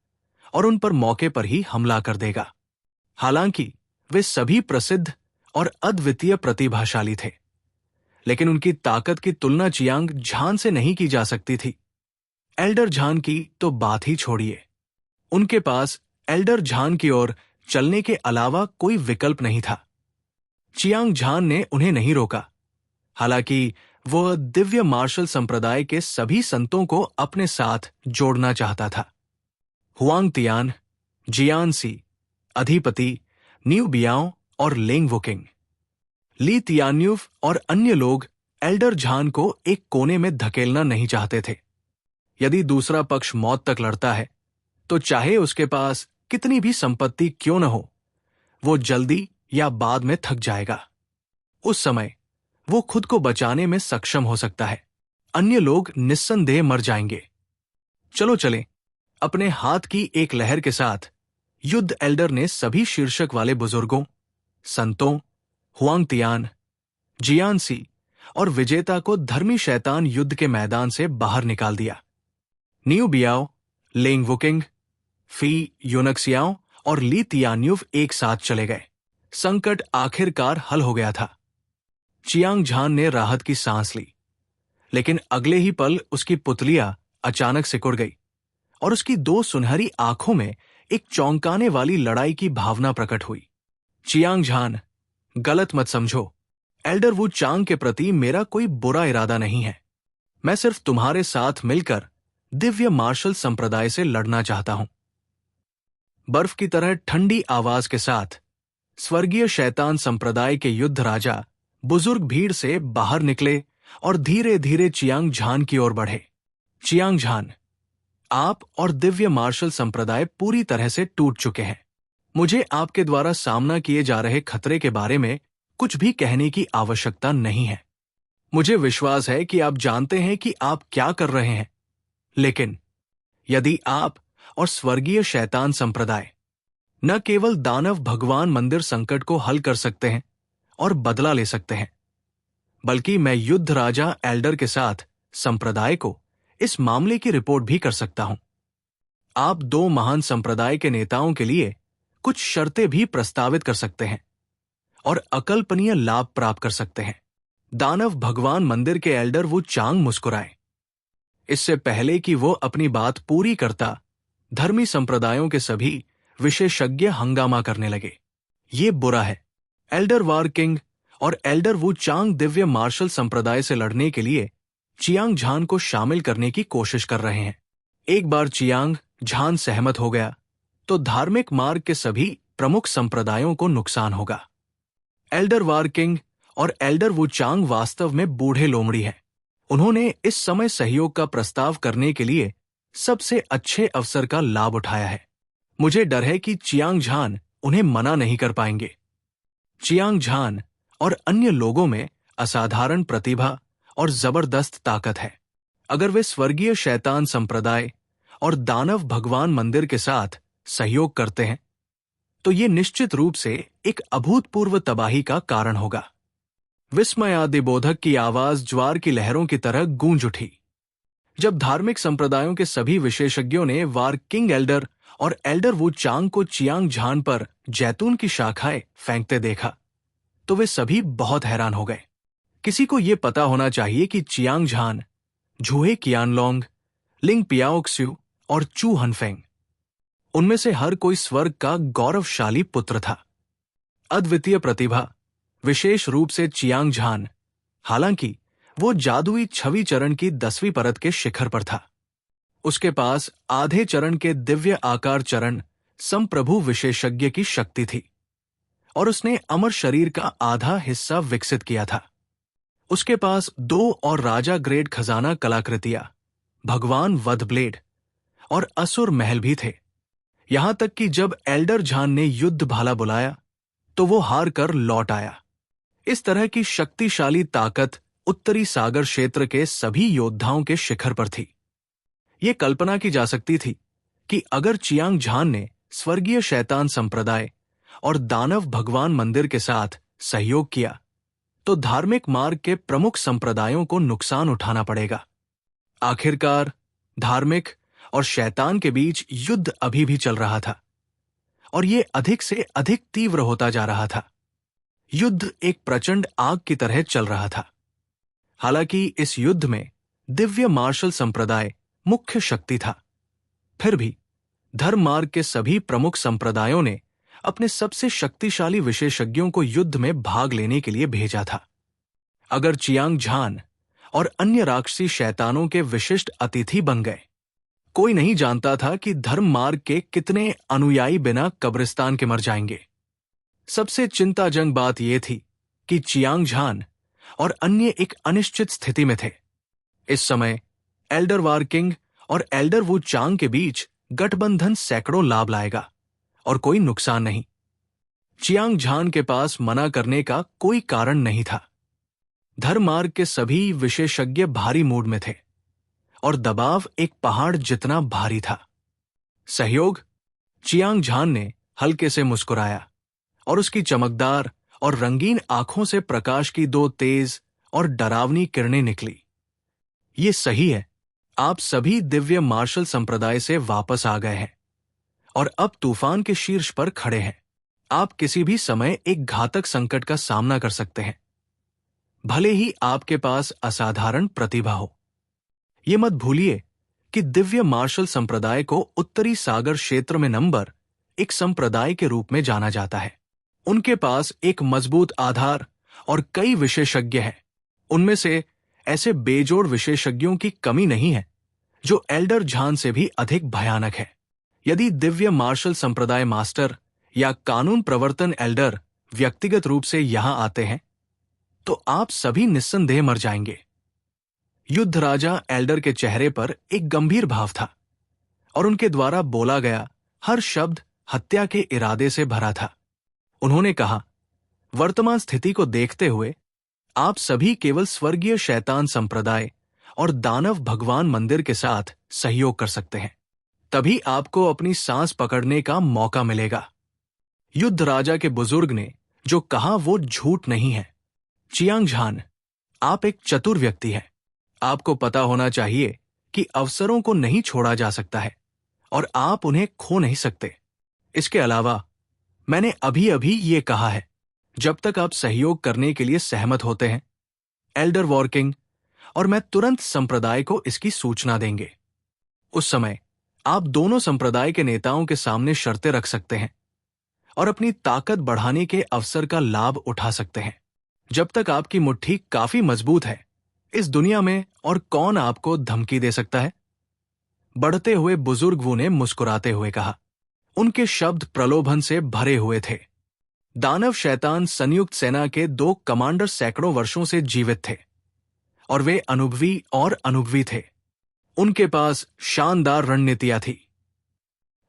और उन पर मौके पर ही हमला कर देगा। हालांकि वे सभी प्रसिद्ध और अद्वितीय प्रतिभाशाली थे, लेकिन उनकी ताकत की तुलना चियांग झान से नहीं की जा सकती थी। एल्डर झान की तो बात ही छोड़िए। उनके पास एल्डर झान की ओर चलने के अलावा कोई विकल्प नहीं था। चियांग झान ने उन्हें नहीं रोका। हालांकि वह दिव्य मार्शल संप्रदाय के सभी संतों को अपने साथ जोड़ना चाहता था। हुआंग तियान, जियान सी, अधिपति, न्यू बियाओ और लेंग वुकिंग, ली तियान्यूव और अन्य लोग एल्डर झान को एक कोने में धकेलना नहीं चाहते थे। यदि दूसरा पक्ष मौत तक लड़ता है तो चाहे उसके पास कितनी भी संपत्ति क्यों न हो, वो जल्दी या बाद में थक जाएगा। उस समय वो खुद को बचाने में सक्षम हो सकता है, अन्य लोग निस्संदेह मर जाएंगे। चलो चलें। अपने हाथ की एक लहर के साथ युद्ध एल्डर ने सभी शीर्षक वाले बुजुर्गों, संतों, हुआंग तियान, जियान सी और विजेता को धर्मी शैतान युद्ध के मैदान से बाहर निकाल दिया। नियू बियाओ, लेंग वुकिंग, फी यूनक्सियाओ और ली तियान्युव एक साथ चले गए। संकट आखिरकार हल हो गया था। चियांग झान ने राहत की सांस ली, लेकिन अगले ही पल उसकी पुतलियां अचानक सिकुड़ गई और उसकी दो सुनहरी आंखों में एक चौंकाने वाली लड़ाई की भावना प्रकट हुई। चियांग झान, गलत मत समझो। एल्डर वू चांग के प्रति मेरा कोई बुरा इरादा नहीं है। मैं सिर्फ तुम्हारे साथ मिलकर दिव्य मार्शल संप्रदाय से लड़ना चाहता हूं। बर्फ की तरह ठंडी आवाज के साथ स्वर्गीय शैतान संप्रदाय के युद्ध राजा बुजुर्ग भीड़ से बाहर निकले और धीरे धीरे चियांग झान की ओर बढ़े। चियांग झान, आप और दिव्य मार्शल संप्रदाय पूरी तरह से टूट चुके हैं। मुझे आपके द्वारा सामना किए जा रहे खतरे के बारे में कुछ भी कहने की आवश्यकता नहीं है। मुझे विश्वास है कि आप जानते हैं कि आप क्या कर रहे हैं, लेकिन यदि आप और स्वर्गीय शैतान संप्रदाय न केवल दानव भगवान मंदिर संकट को हल कर सकते हैं और बदला ले सकते हैं, बल्कि मैं युद्ध राजा एल्डर के साथ संप्रदाय को इस मामले की रिपोर्ट भी कर सकता हूं। आप दो महान संप्रदाय के नेताओं के लिए कुछ शर्तें भी प्रस्तावित कर सकते हैं और अकल्पनीय लाभ प्राप्त कर सकते हैं। दानव भगवान मंदिर के एल्डर वो चांग मुस्कुराए। इससे पहले कि वो अपनी बात पूरी करता, धर्मी संप्रदायों के सभी विशेषज्ञ हंगामा करने लगे। ये बुरा है। एल्डर वार किंग और एल्डर वू चांग दिव्य मार्शल संप्रदाय से लड़ने के लिए चियांग झान को शामिल करने की कोशिश कर रहे हैं। एक बार चियांग झान सहमत हो गया तो धार्मिक मार्ग के सभी प्रमुख संप्रदायों को नुकसान होगा। एल्डर वार किंग और एल्डर वू चांग वास्तव में बूढ़े लोमड़ी हैं। उन्होंने इस समय सहयोग का प्रस्ताव करने के लिए सबसे अच्छे अवसर का लाभ उठाया है। मुझे डर है कि चियांग झान उन्हें मना नहीं कर पाएंगे। चियांग झान और अन्य लोगों में असाधारण प्रतिभा और जबरदस्त ताकत है। अगर वे स्वर्गीय शैतान संप्रदाय और दानव भगवान मंदिर के साथ सहयोग करते हैं तो ये निश्चित रूप से एक अभूतपूर्व तबाही का कारण होगा। विस्मयादिबोधक की आवाज ज्वार की लहरों की तरह गूंज उठी जब धार्मिक संप्रदायों के सभी विशेषज्ञों ने वार किंग एल्डर और एल्डर वू चांग को चियांग झान पर जैतून की शाखाएं फेंकते देखा तो वे सभी बहुत हैरान हो गए। किसी को यह पता होना चाहिए कि चियांग झान, झूहे कियानलोंग, लिंग पियाओक्स्यू और चू हनफेंग, उनमें से हर कोई स्वर्ग का गौरवशाली पुत्र था। अद्वितीय प्रतिभा, विशेष रूप से चियांग झान, हालांकि वो जादुई छवि चरण की 10वीं परत के शिखर पर था। उसके पास आधे चरण के दिव्य आकार चरण संप्रभु विशेषज्ञ की शक्ति थी और उसने अमर शरीर का आधा हिस्सा विकसित किया था। उसके पास 2 और राजा ग्रेड खजाना कलाकृतियां, भगवान वध ब्लेड और असुर महल भी थे। यहां तक कि जब एल्डर झान ने युद्ध भाला बुलाया तो वो हार कर लौट आया। इस तरह की शक्तिशाली ताकत उत्तरी सागर क्षेत्र के सभी योद्धाओं के शिखर पर थी। ये कल्पना की जा सकती थी कि अगर चियांग झान ने स्वर्गीय शैतान संप्रदाय और दानव भगवान मंदिर के साथ सहयोग किया तो धार्मिक मार्ग के प्रमुख संप्रदायों को नुकसान उठाना पड़ेगा। आखिरकार धार्मिक और शैतान के बीच युद्ध अभी भी चल रहा था और ये अधिक से अधिक तीव्र होता जा रहा था। युद्ध एक प्रचंड आग की तरह चल रहा था। हालांकि इस युद्ध में दिव्य मार्शल संप्रदाय मुख्य शक्ति था, फिर भी धर्म मार्ग के सभी प्रमुख संप्रदायों ने अपने सबसे शक्तिशाली विशेषज्ञों को युद्ध में भाग लेने के लिए भेजा था। अगर चियांग झान और अन्य राक्षसी शैतानों के विशिष्ट अतिथि बन गए, कोई नहीं जानता था कि धर्म मार्ग के कितने अनुयायी बिना कब्रिस्तान के मर जाएंगे। सबसे चिंताजनक बात यह थी कि चियांग झान और अन्य एक अनिश्चित स्थिति में थे। इस समय एल्डर वार किंग और एल्डर वू चांग के बीच गठबंधन सैकड़ों लाभ लाएगा और कोई नुकसान नहीं। चियांग झान के पास मना करने का कोई कारण नहीं था। धर्म मार्ग के सभी विशेषज्ञ भारी मूड में थे और दबाव एक पहाड़ जितना भारी था। सहयोग? चियांग झान ने हल्के से मुस्कुराया और उसकी चमकदार और रंगीन आंखों से प्रकाश की 2 तेज और डरावनी किरणें निकली। ये सही है, आप सभी दिव्य मार्शल संप्रदाय से वापस आ गए हैं और अब तूफान के शीर्ष पर खड़े हैं। आप किसी भी समय एक घातक संकट का सामना कर सकते हैं, भले ही आपके पास असाधारण प्रतिभा हो। ये मत भूलिए कि दिव्य मार्शल संप्रदाय को उत्तरी सागर क्षेत्र में नंबर एक संप्रदाय के रूप में जाना जाता है। उनके पास एक मजबूत आधार और कई विशेषज्ञ हैं। उनमें से ऐसे बेजोड़ विशेषज्ञों की कमी नहीं है जो एल्डर झान से भी अधिक भयानक है। यदि दिव्य मार्शल संप्रदाय मास्टर या कानून प्रवर्तन एल्डर व्यक्तिगत रूप से यहां आते हैं तो आप सभी निस्संदेह मर जाएंगे। युद्ध राजा एल्डर के चेहरे पर एक गंभीर भाव था और उनके द्वारा बोला गया हर शब्द हत्या के इरादे से भरा था। उन्होंने कहा, वर्तमान स्थिति को देखते हुए आप सभी केवल स्वर्गीय शैतान संप्रदाय और दानव भगवान मंदिर के साथ सहयोग कर सकते हैं, तभी आपको अपनी सांस पकड़ने का मौका मिलेगा। युद्ध राजा के बुजुर्ग ने जो कहा वो झूठ नहीं है। चियांग झान, आप एक चतुर व्यक्ति हैं। आपको पता होना चाहिए कि अवसरों को नहीं छोड़ा जा सकता है और आप उन्हें खो नहीं सकते। इसके अलावा मैंने अभी अभी ये कहा है, जब तक आप सहयोग करने के लिए सहमत होते हैं, एल्डर वॉरकिंग और मैं तुरंत संप्रदाय को इसकी सूचना देंगे। उस समय आप दोनों संप्रदाय के नेताओं के सामने शर्तें रख सकते हैं और अपनी ताकत बढ़ाने के अवसर का लाभ उठा सकते हैं। जब तक आपकी मुट्ठी काफी मजबूत है, इस दुनिया में और कौन आपको धमकी दे सकता है? बढ़ते हुए बुजुर्ग वो ने मुस्कुराते हुए कहा। उनके शब्द प्रलोभन से भरे हुए थे। दानव शैतान संयुक्त सेना के 2 कमांडर सैकड़ों वर्षों से जीवित थे और वे अनुभवी थे। उनके पास शानदार रणनीतियां थी।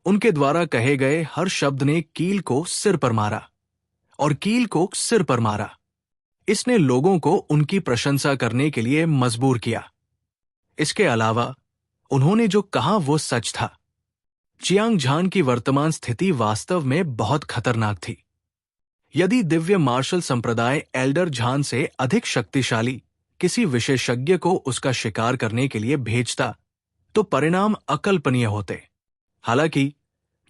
उनके द्वारा कहे गए हर शब्द ने कील को सिर पर मारा और कील को सिर पर मारा। इसने लोगों को उनकी प्रशंसा करने के लिए मजबूर किया। इसके अलावा उन्होंने जो कहा वो सच था। चियांग झान की वर्तमान स्थिति वास्तव में बहुत खतरनाक थी। यदि दिव्य मार्शल संप्रदाय एल्डर झान से अधिक शक्तिशाली किसी विशेषज्ञ को उसका शिकार करने के लिए भेजता तो परिणाम अकल्पनीय होते। हालांकि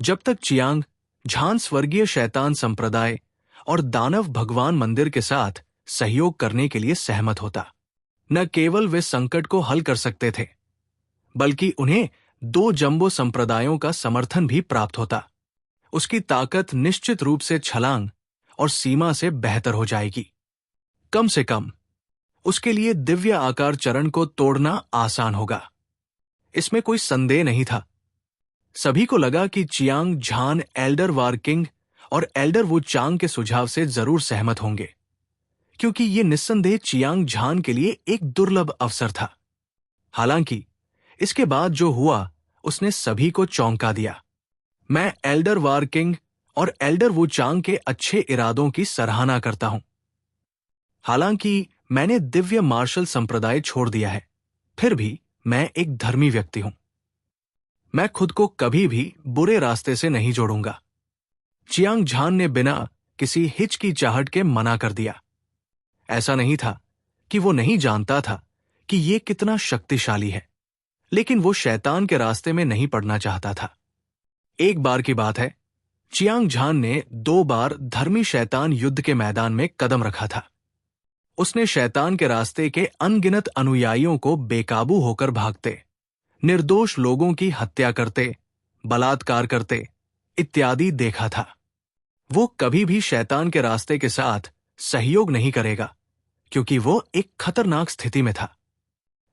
जब तक चियांग झान स्वर्गीय शैतान संप्रदाय और दानव भगवान मंदिर के साथ सहयोग करने के लिए सहमत होता, न केवल वे संकट को हल कर सकते थे, बल्कि उन्हें 2 जंबो संप्रदायों का समर्थन भी प्राप्त होता। उसकी ताकत निश्चित रूप से छलांग और सीमा से बेहतर हो जाएगी। कम से कम उसके लिए दिव्य आकार चरण को तोड़ना आसान होगा, इसमें कोई संदेह नहीं था। सभी को लगा कि चियांग झान एल्डर वारकिंग और एल्डर वू चांग के सुझाव से जरूर सहमत होंगे, क्योंकि ये निस्संदेह चियांग झान के लिए एक दुर्लभ अवसर था। हालांकि इसके बाद जो हुआ उसने सभी को चौंका दिया। मैं एल्डर वारकिंग और एल्डर वू चांग के अच्छे इरादों की सराहना करता हूं। हालांकि मैंने दिव्य मार्शल संप्रदाय छोड़ दिया है, फिर भी मैं एक धर्मी व्यक्ति हूं। मैं खुद को कभी भी बुरे रास्ते से नहीं जोड़ूंगा। चियांग झान ने बिना किसी हिचकिचाहट के मना कर दिया। ऐसा नहीं था कि वो नहीं जानता था कि ये कितना शक्तिशाली है, लेकिन वो शैतान के रास्ते में नहीं पड़ना चाहता था। एक बार की बात है, चियांग झान ने 2 बार धर्मी शैतान युद्ध के मैदान में कदम रखा था। उसने शैतान के रास्ते के अनगिनत अनुयायियों को बेकाबू होकर भागते, निर्दोष लोगों की हत्या करते, बलात्कार करते इत्यादि देखा था। वो कभी भी शैतान के रास्ते के साथ सहयोग नहीं करेगा, क्योंकि वो एक खतरनाक स्थिति में था।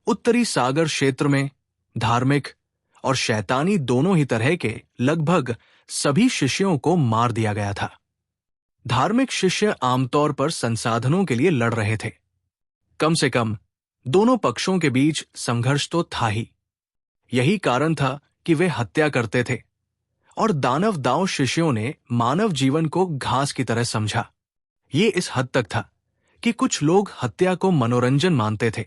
उत्तरी सागर क्षेत्र में धार्मिक और शैतानी दोनों ही तरह के लगभग सभी शिष्यों को मार दिया गया था। धार्मिक शिष्य आमतौर पर संसाधनों के लिए लड़ रहे थे। कम से कम दोनों पक्षों के बीच संघर्ष तो था ही। यही कारण था कि वे हत्या करते थे और दानव दाव शिष्यों ने मानव जीवन को घास की तरह समझा। ये इस हद तक था कि कुछ लोग हत्या को मनोरंजन मानते थे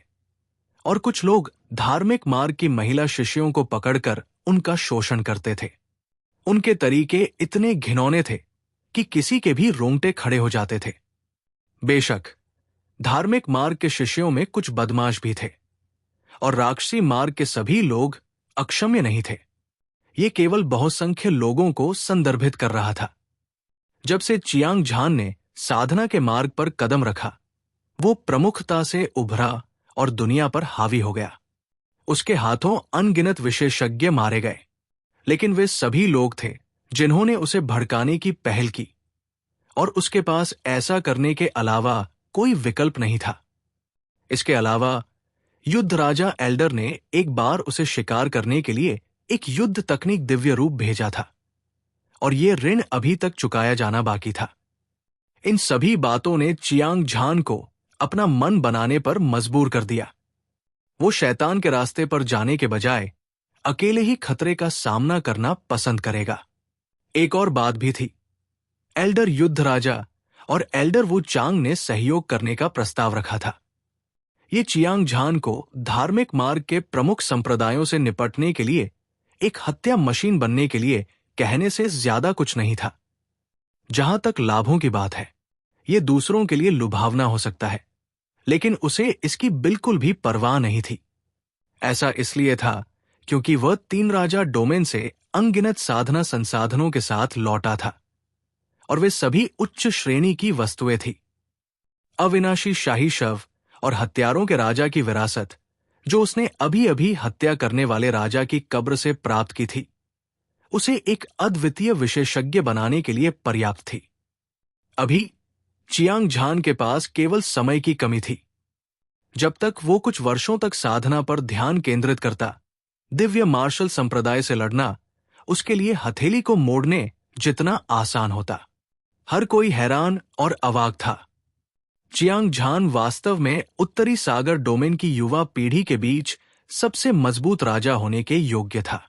और कुछ लोग धार्मिक मार्ग की महिला शिष्यों को पकड़कर उनका शोषण करते थे। उनके तरीके इतने घिनौने थे कि किसी के भी रोंगटे खड़े हो जाते थे। बेशक धार्मिक मार्ग के शिष्यों में कुछ बदमाश भी थे और राक्षसी मार्ग के सभी लोग अक्षम्य नहीं थे। ये केवल बहुसंख्य लोगों को संदर्भित कर रहा था। जब से चियांग झान ने साधना के मार्ग पर कदम रखा, वो प्रमुखता से उभरा और दुनिया पर हावी हो गया। उसके हाथों अनगिनत विशेषज्ञ मारे गए, लेकिन वे सभी लोग थे जिन्होंने उसे भड़काने की पहल की, और उसके पास ऐसा करने के अलावा कोई विकल्प नहीं था। इसके अलावा युद्ध राजा एल्डर ने एक बार उसे शिकार करने के लिए एक युद्ध तकनीक दिव्य रूप भेजा था, और ये ऋण अभी तक चुकाया जाना बाकी था। इन सभी बातों ने चियांग झान को अपना मन बनाने पर मजबूर कर दिया। वो शैतान के रास्ते पर जाने के बजाय अकेले ही खतरे का सामना करना पसंद करेगा। एक और बात भी थी। एल्डर युद्ध राजा और एल्डर वू चांग ने सहयोग करने का प्रस्ताव रखा था। ये चियांग झान को धार्मिक मार्ग के प्रमुख संप्रदायों से निपटने के लिए एक हत्या मशीन बनने के लिए कहने से ज्यादा कुछ नहीं था। जहां तक लाभों की बात है, ये दूसरों के लिए लुभावना हो सकता है, लेकिन उसे इसकी बिल्कुल भी परवाह नहीं थी। ऐसा इसलिए था क्योंकि वह 3 राजा डोमेन से अनगिनत साधना संसाधनों के साथ लौटा था, और वे सभी उच्च श्रेणी की वस्तुएं थी। अविनाशी शाही शव और हत्यारों के राजा की विरासत, जो उसने अभी अभी हत्या करने वाले राजा की कब्र से प्राप्त की थी, उसे एक अद्वितीय विशेषज्ञ बनाने के लिए पर्याप्त थी। अभी चियांग झान के पास केवल समय की कमी थी। जब तक वो कुछ वर्षों तक साधना पर ध्यान केंद्रित करता, दिव्य मार्शल संप्रदाय से लड़ना उसके लिए हथेली को मोड़ने जितना आसान होता। हर कोई हैरान और अवाक था। चियांग झान वास्तव में उत्तरी सागर डोमेन की युवा पीढ़ी के बीच सबसे मजबूत राजा होने के योग्य था।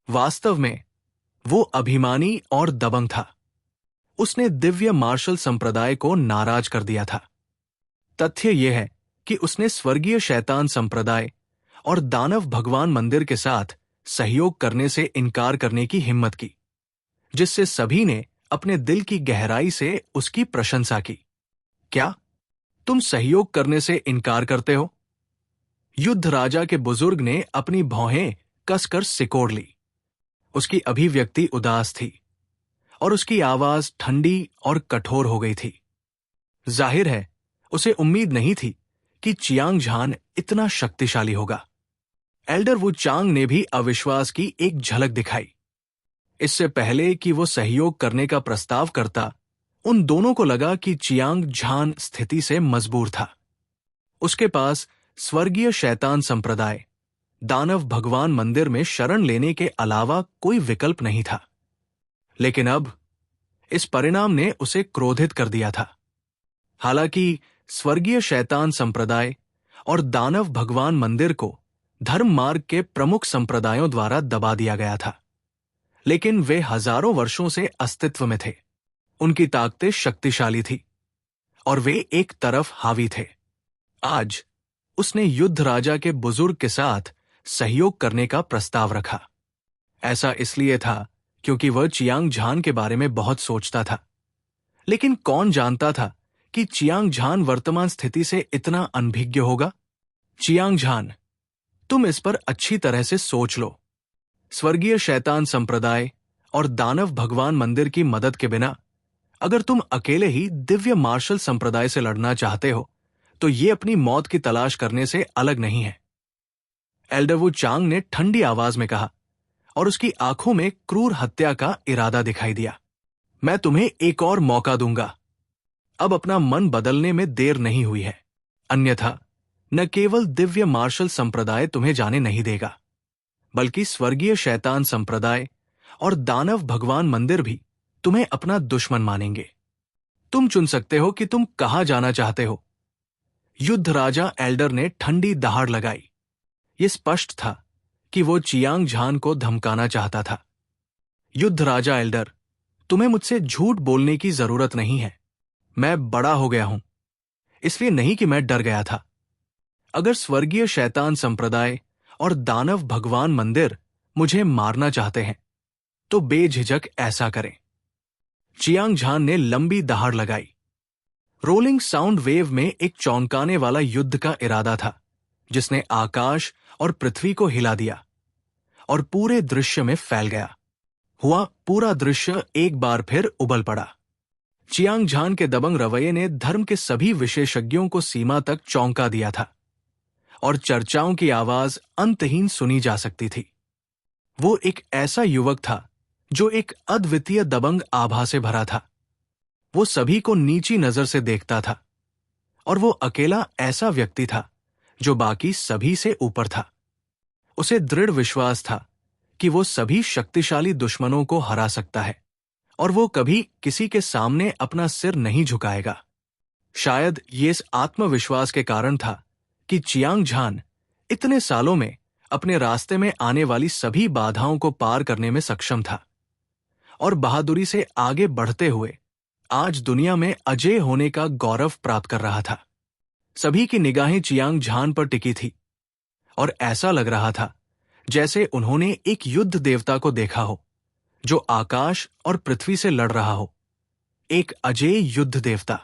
वास्तव में वो अभिमानी और दबंग था। उसने दिव्य मार्शल संप्रदाय को नाराज कर दिया था। तथ्य यह है कि उसने स्वर्गीय शैतान संप्रदाय और दानव भगवान मंदिर के साथ सहयोग करने से इनकार करने की हिम्मत की, जिससे सभी ने अपने दिल की गहराई से उसकी प्रशंसा की। क्या तुम सहयोग करने से इनकार करते हो? युद्ध राजा के बुजुर्ग ने अपनी भौहें कसकर सिकोड़ ली। उसकी अभिव्यक्ति उदास थी और उसकी आवाज ठंडी और कठोर हो गई थी। जाहिर है, उसे उम्मीद नहीं थी कि चियांग झान इतना शक्तिशाली होगा। एल्डर वू चांग ने भी अविश्वास की एक झलक दिखाई। इससे पहले कि वो सहयोग करने का प्रस्ताव करता, उन दोनों को लगा कि चियांग झान स्थिति से मजबूर था। उसके पास स्वर्गीय शैतान संप्रदाय, दानव भगवान मंदिर में शरण लेने के अलावा कोई विकल्प नहीं था। लेकिन अब इस परिणाम ने उसे क्रोधित कर दिया था। हालांकि स्वर्गीय शैतान संप्रदाय और दानव भगवान मंदिर को धर्म मार्ग के प्रमुख संप्रदायों द्वारा दबा दिया गया था, लेकिन वे हजारों वर्षों से अस्तित्व में थे। उनकी ताकतें शक्तिशाली थी और वे एक तरफ हावी थे। आज उसने युद्ध राजा के बुजुर्ग के साथ सहयोग करने का प्रस्ताव रखा। ऐसा इसलिए था क्योंकि वह चियांग झान के बारे में बहुत सोचता था, लेकिन कौन जानता था कि चियांग झान वर्तमान स्थिति से इतना अनभिज्ञ होगा। चियांग झान, तुम इस पर अच्छी तरह से सोच लो। स्वर्गीय शैतान संप्रदाय और दानव भगवान मंदिर की मदद के बिना अगर तुम अकेले ही दिव्य मार्शल संप्रदाय से लड़ना चाहते हो, तो ये अपनी मौत की तलाश करने से अलग नहीं है। एल्डर वू चांग ने ठंडी आवाज में कहा, और उसकी आंखों में क्रूर हत्या का इरादा दिखाई दिया। मैं तुम्हें एक और मौका दूंगा। अब अपना मन बदलने में देर नहीं हुई है, अन्यथा न केवल दिव्य मार्शल संप्रदाय तुम्हें जाने नहीं देगा, बल्कि स्वर्गीय शैतान संप्रदाय और दानव भगवान मंदिर भी तुम्हें अपना दुश्मन मानेंगे। तुम चुन सकते हो कि तुम कहां जाना चाहते हो। युद्ध राजा एल्डर ने ठंडी दहाड़ लगाई। यह स्पष्ट था कि वो चियांग झान को धमकाना चाहता था। युद्ध राजा एल्डर, तुम्हें मुझसे झूठ बोलने की जरूरत नहीं है। मैं बड़ा हो गया हूं, इसलिए नहीं कि मैं डर गया था। अगर स्वर्गीय शैतान संप्रदाय और दानव भगवान मंदिर मुझे मारना चाहते हैं, तो बेझिझक ऐसा करें। चियांग झान ने लंबी दहाड़ लगाई। रोलिंग साउंड वेव में एक चौंकाने वाला युद्ध का इरादा था, जिसने आकाश और पृथ्वी को हिला दिया और पूरे दृश्य में फैल गया। पूरा दृश्य एक बार फिर उबल पड़ा। चियांग झान के दबंग रवैये ने धर्म के सभी विशेषज्ञों को सीमा तक चौंका दिया था और चर्चाओं की आवाज अंतहीन सुनी जा सकती थी। वो एक ऐसा युवक था जो एक अद्वितीय दबंग आभा से भरा था। वो सभी को नीची नजर से देखता था और वो अकेला ऐसा व्यक्ति था जो बाकी सभी से ऊपर था। उसे दृढ़ विश्वास था कि वो सभी शक्तिशाली दुश्मनों को हरा सकता है और वो कभी किसी के सामने अपना सिर नहीं झुकाएगा। शायद ये इस आत्मविश्वास के कारण था कि चियांग झान इतने सालों में अपने रास्ते में आने वाली सभी बाधाओं को पार करने में सक्षम था और बहादुरी से आगे बढ़ते हुए आज दुनिया में अजेय होने का गौरव प्राप्त कर रहा था। सभी की निगाहें चियांग झान पर टिकी थी और ऐसा लग रहा था जैसे उन्होंने एक युद्ध देवता को देखा हो जो आकाश और पृथ्वी से लड़ रहा हो। एक अजेय युद्ध देवता।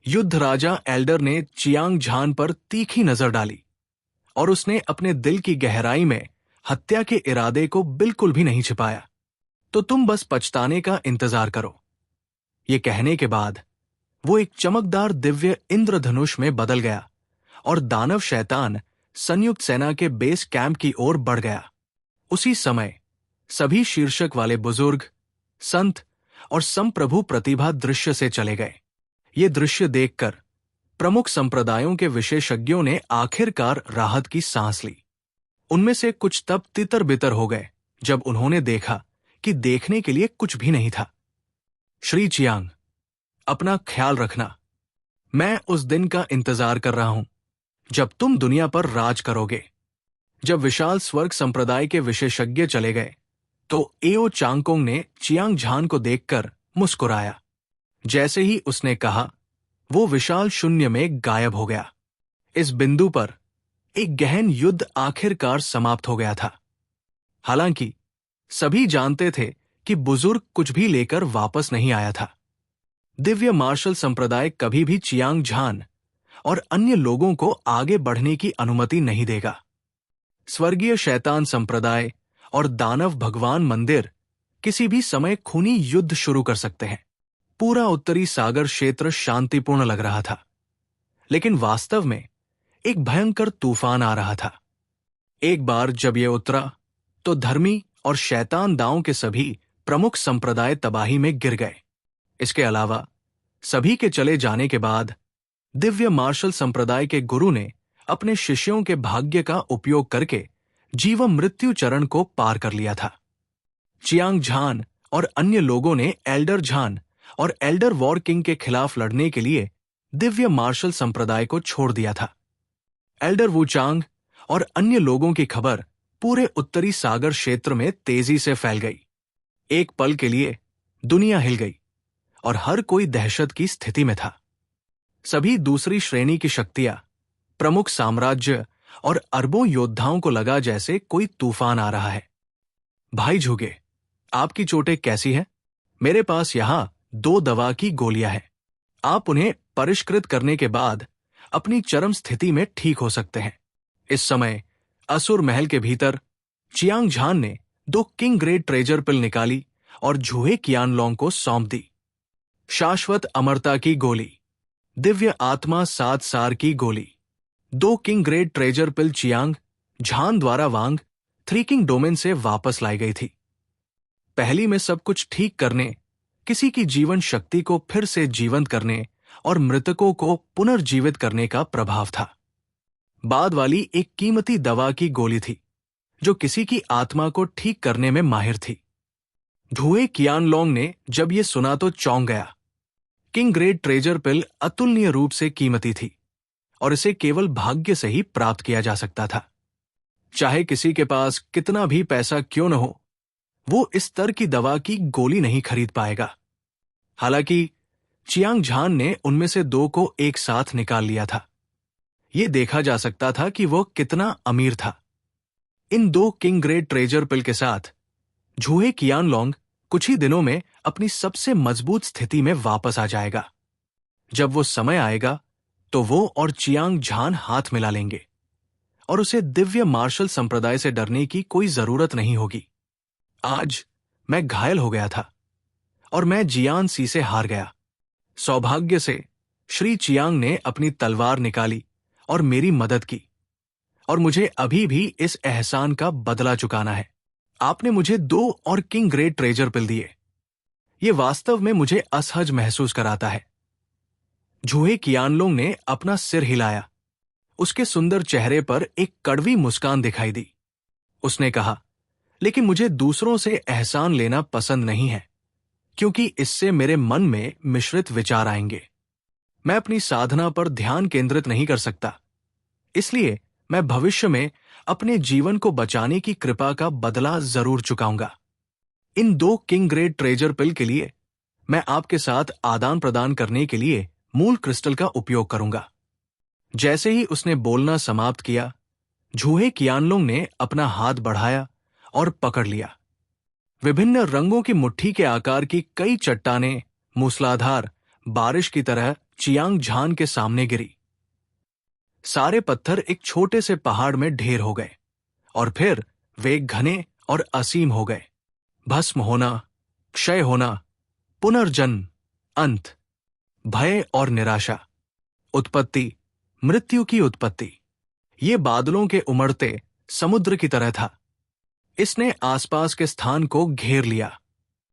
युद्ध राजा एल्डर ने चियांग झान पर तीखी नजर डाली और उसने अपने दिल की गहराई में हत्या के इरादे को बिल्कुल भी नहीं छिपाया। तो तुम बस पछताने का इंतजार करो। ये कहने के बाद वो एक चमकदार दिव्य इंद्रधनुष में बदल गया और दानव शैतान संयुक्त सेना के बेस कैंप की ओर बढ़ गया। उसी समय सभी शीर्षक वाले बुजुर्ग, संत और संप्रभु प्रतिभा दृश्य से चले गए। ये दृश्य देखकर प्रमुख संप्रदायों के विशेषज्ञों ने आखिरकार राहत की सांस ली। उनमें से कुछ तब तितर बितर हो गए जब उन्होंने देखा कि देखने के लिए कुछ भी नहीं था। श्री चियांग, अपना ख्याल रखना। मैं उस दिन का इंतजार कर रहा हूं जब तुम दुनिया पर राज करोगे। जब विशाल स्वर्ग संप्रदाय के विशेषज्ञ चले गए तो एओ चांगकोंग ने चियांग झान को देखकर मुस्कुराया। जैसे ही उसने कहा, वो विशाल शून्य में गायब हो गया। इस बिंदु पर एक गहन युद्ध आखिरकार समाप्त हो गया था। हालांकि सभी जानते थे कि बुजुर्ग कुछ भी लेकर वापस नहीं आया था। दिव्य मार्शल संप्रदाय कभी भी चियांग झान और अन्य लोगों को आगे बढ़ने की अनुमति नहीं देगा। स्वर्गीय शैतान संप्रदाय और दानव भगवान मंदिर किसी भी समय खूनी युद्ध शुरू कर सकते हैं। पूरा उत्तरी सागर क्षेत्र शांतिपूर्ण लग रहा था, लेकिन वास्तव में एक भयंकर तूफान आ रहा था। एक बार जब यह उतरा तो धर्मी और शैतान दांव के सभी प्रमुख संप्रदाय तबाही में गिर गए। इसके अलावा सभी के चले जाने के बाद दिव्य मार्शल संप्रदाय के गुरु ने अपने शिष्यों के भाग्य का उपयोग करके जीवन मृत्यु चरण को पार कर लिया था। चियांग झान और अन्य लोगों ने एल्डर झान और एल्डर वॉर किंग के खिलाफ लड़ने के लिए दिव्य मार्शल संप्रदाय को छोड़ दिया था। एल्डर वुचांग और अन्य लोगों की खबर पूरे उत्तरी सागर क्षेत्र में तेजी से फैल गई। एक पल के लिए दुनिया हिल गई और हर कोई दहशत की स्थिति में था। सभी दूसरी श्रेणी की शक्तियां, प्रमुख साम्राज्य और अरबों योद्धाओं को लगा जैसे कोई तूफान आ रहा है। भाई झुगे, आपकी चोटें कैसी हैं? मेरे पास यहां 2 दवा की गोलियां हैं। आप उन्हें परिष्कृत करने के बाद अपनी चरम स्थिति में ठीक हो सकते हैं। इस समय असुर महल के भीतर चियांग झान ने 2 किंग ग्रेड ट्रेजर पिल निकाली और झूहे कियानलोंग को सौंप दी। शाश्वत अमरता की गोली, दिव्य आत्मा 7 सार की गोली। 2 किंग ग्रेड ट्रेजर पिल चियांग झान द्वारा वांग 3 किंग डोमेन से वापस लाई गई थी। पहली में सब कुछ ठीक करने, किसी की जीवन शक्ति को फिर से जीवंत करने और मृतकों को पुनर्जीवित करने का प्रभाव था। बाद वाली एक कीमती दवा की गोली थी जो किसी की आत्मा को ठीक करने में माहिर थी। धुए कियानलोंग ने जब ये सुना तो चौंक गया। किंग ग्रेड ट्रेजर पिल अतुलनीय रूप से कीमती थी और इसे केवल भाग्य से ही प्राप्त किया जा सकता था। चाहे किसी के पास कितना भी पैसा क्यों न हो, वो इस स्तर की दवा की गोली नहीं खरीद पाएगा। हालांकि चियांग झान ने उनमें से 2 को एक साथ निकाल लिया था। ये देखा जा सकता था कि वो कितना अमीर था। इन 2 किंग ग्रेड ट्रेजर पिल के साथ झूहे कियानलोंग कुछ ही दिनों में अपनी सबसे मजबूत स्थिति में वापस आ जाएगा। जब वो समय आएगा तो वो और चियांग झान हाथ मिला लेंगे और उसे दिव्य मार्शल संप्रदाय से डरने की कोई जरूरत नहीं होगी। आज मैं घायल हो गया था और मैं जियान सी से हार गया। सौभाग्य से श्री चियांग ने अपनी तलवार निकाली और मेरी मदद की, और मुझे अभी भी इस एहसान का बदला चुकाना है। आपने मुझे 2 और किंग ग्रेट ट्रेजर पिल दिए। ये वास्तव में मुझे असहज महसूस कराता है। झूहे कियानलोंग ने अपना सिर हिलाया। उसके सुंदर चेहरे पर एक कड़वी मुस्कान दिखाई दी। उसने कहा, लेकिन मुझे दूसरों से एहसान लेना पसंद नहीं है, क्योंकि इससे मेरे मन में मिश्रित विचार आएंगे। मैं अपनी साधना पर ध्यान केंद्रित नहीं कर सकता, इसलिए मैं भविष्य में अपने जीवन को बचाने की कृपा का बदला जरूर चुकाऊंगा। इन 2 किंग ग्रेड ट्रेजर पिल के लिए मैं आपके साथ आदान प्रदान करने के लिए मूल क्रिस्टल का उपयोग करूंगा। जैसे ही उसने बोलना समाप्त किया, झूहे कियानलोंग ने अपना हाथ बढ़ाया और पकड़ लिया। विभिन्न रंगों की मुट्ठी के आकार की कई चट्टानें मूसलाधार बारिश की तरह चियांग झान के सामने गिरी। सारे पत्थर एक छोटे से पहाड़ में ढेर हो गए और फिर वे घने और असीम हो गए। भस्म होना, क्षय होना, पुनर्जन्म, अंत, भय और निराशा, उत्पत्ति, मृत्यु की उत्पत्ति। ये बादलों के उमड़ते समुद्र की तरह था। इसने आसपास के स्थान को घेर लिया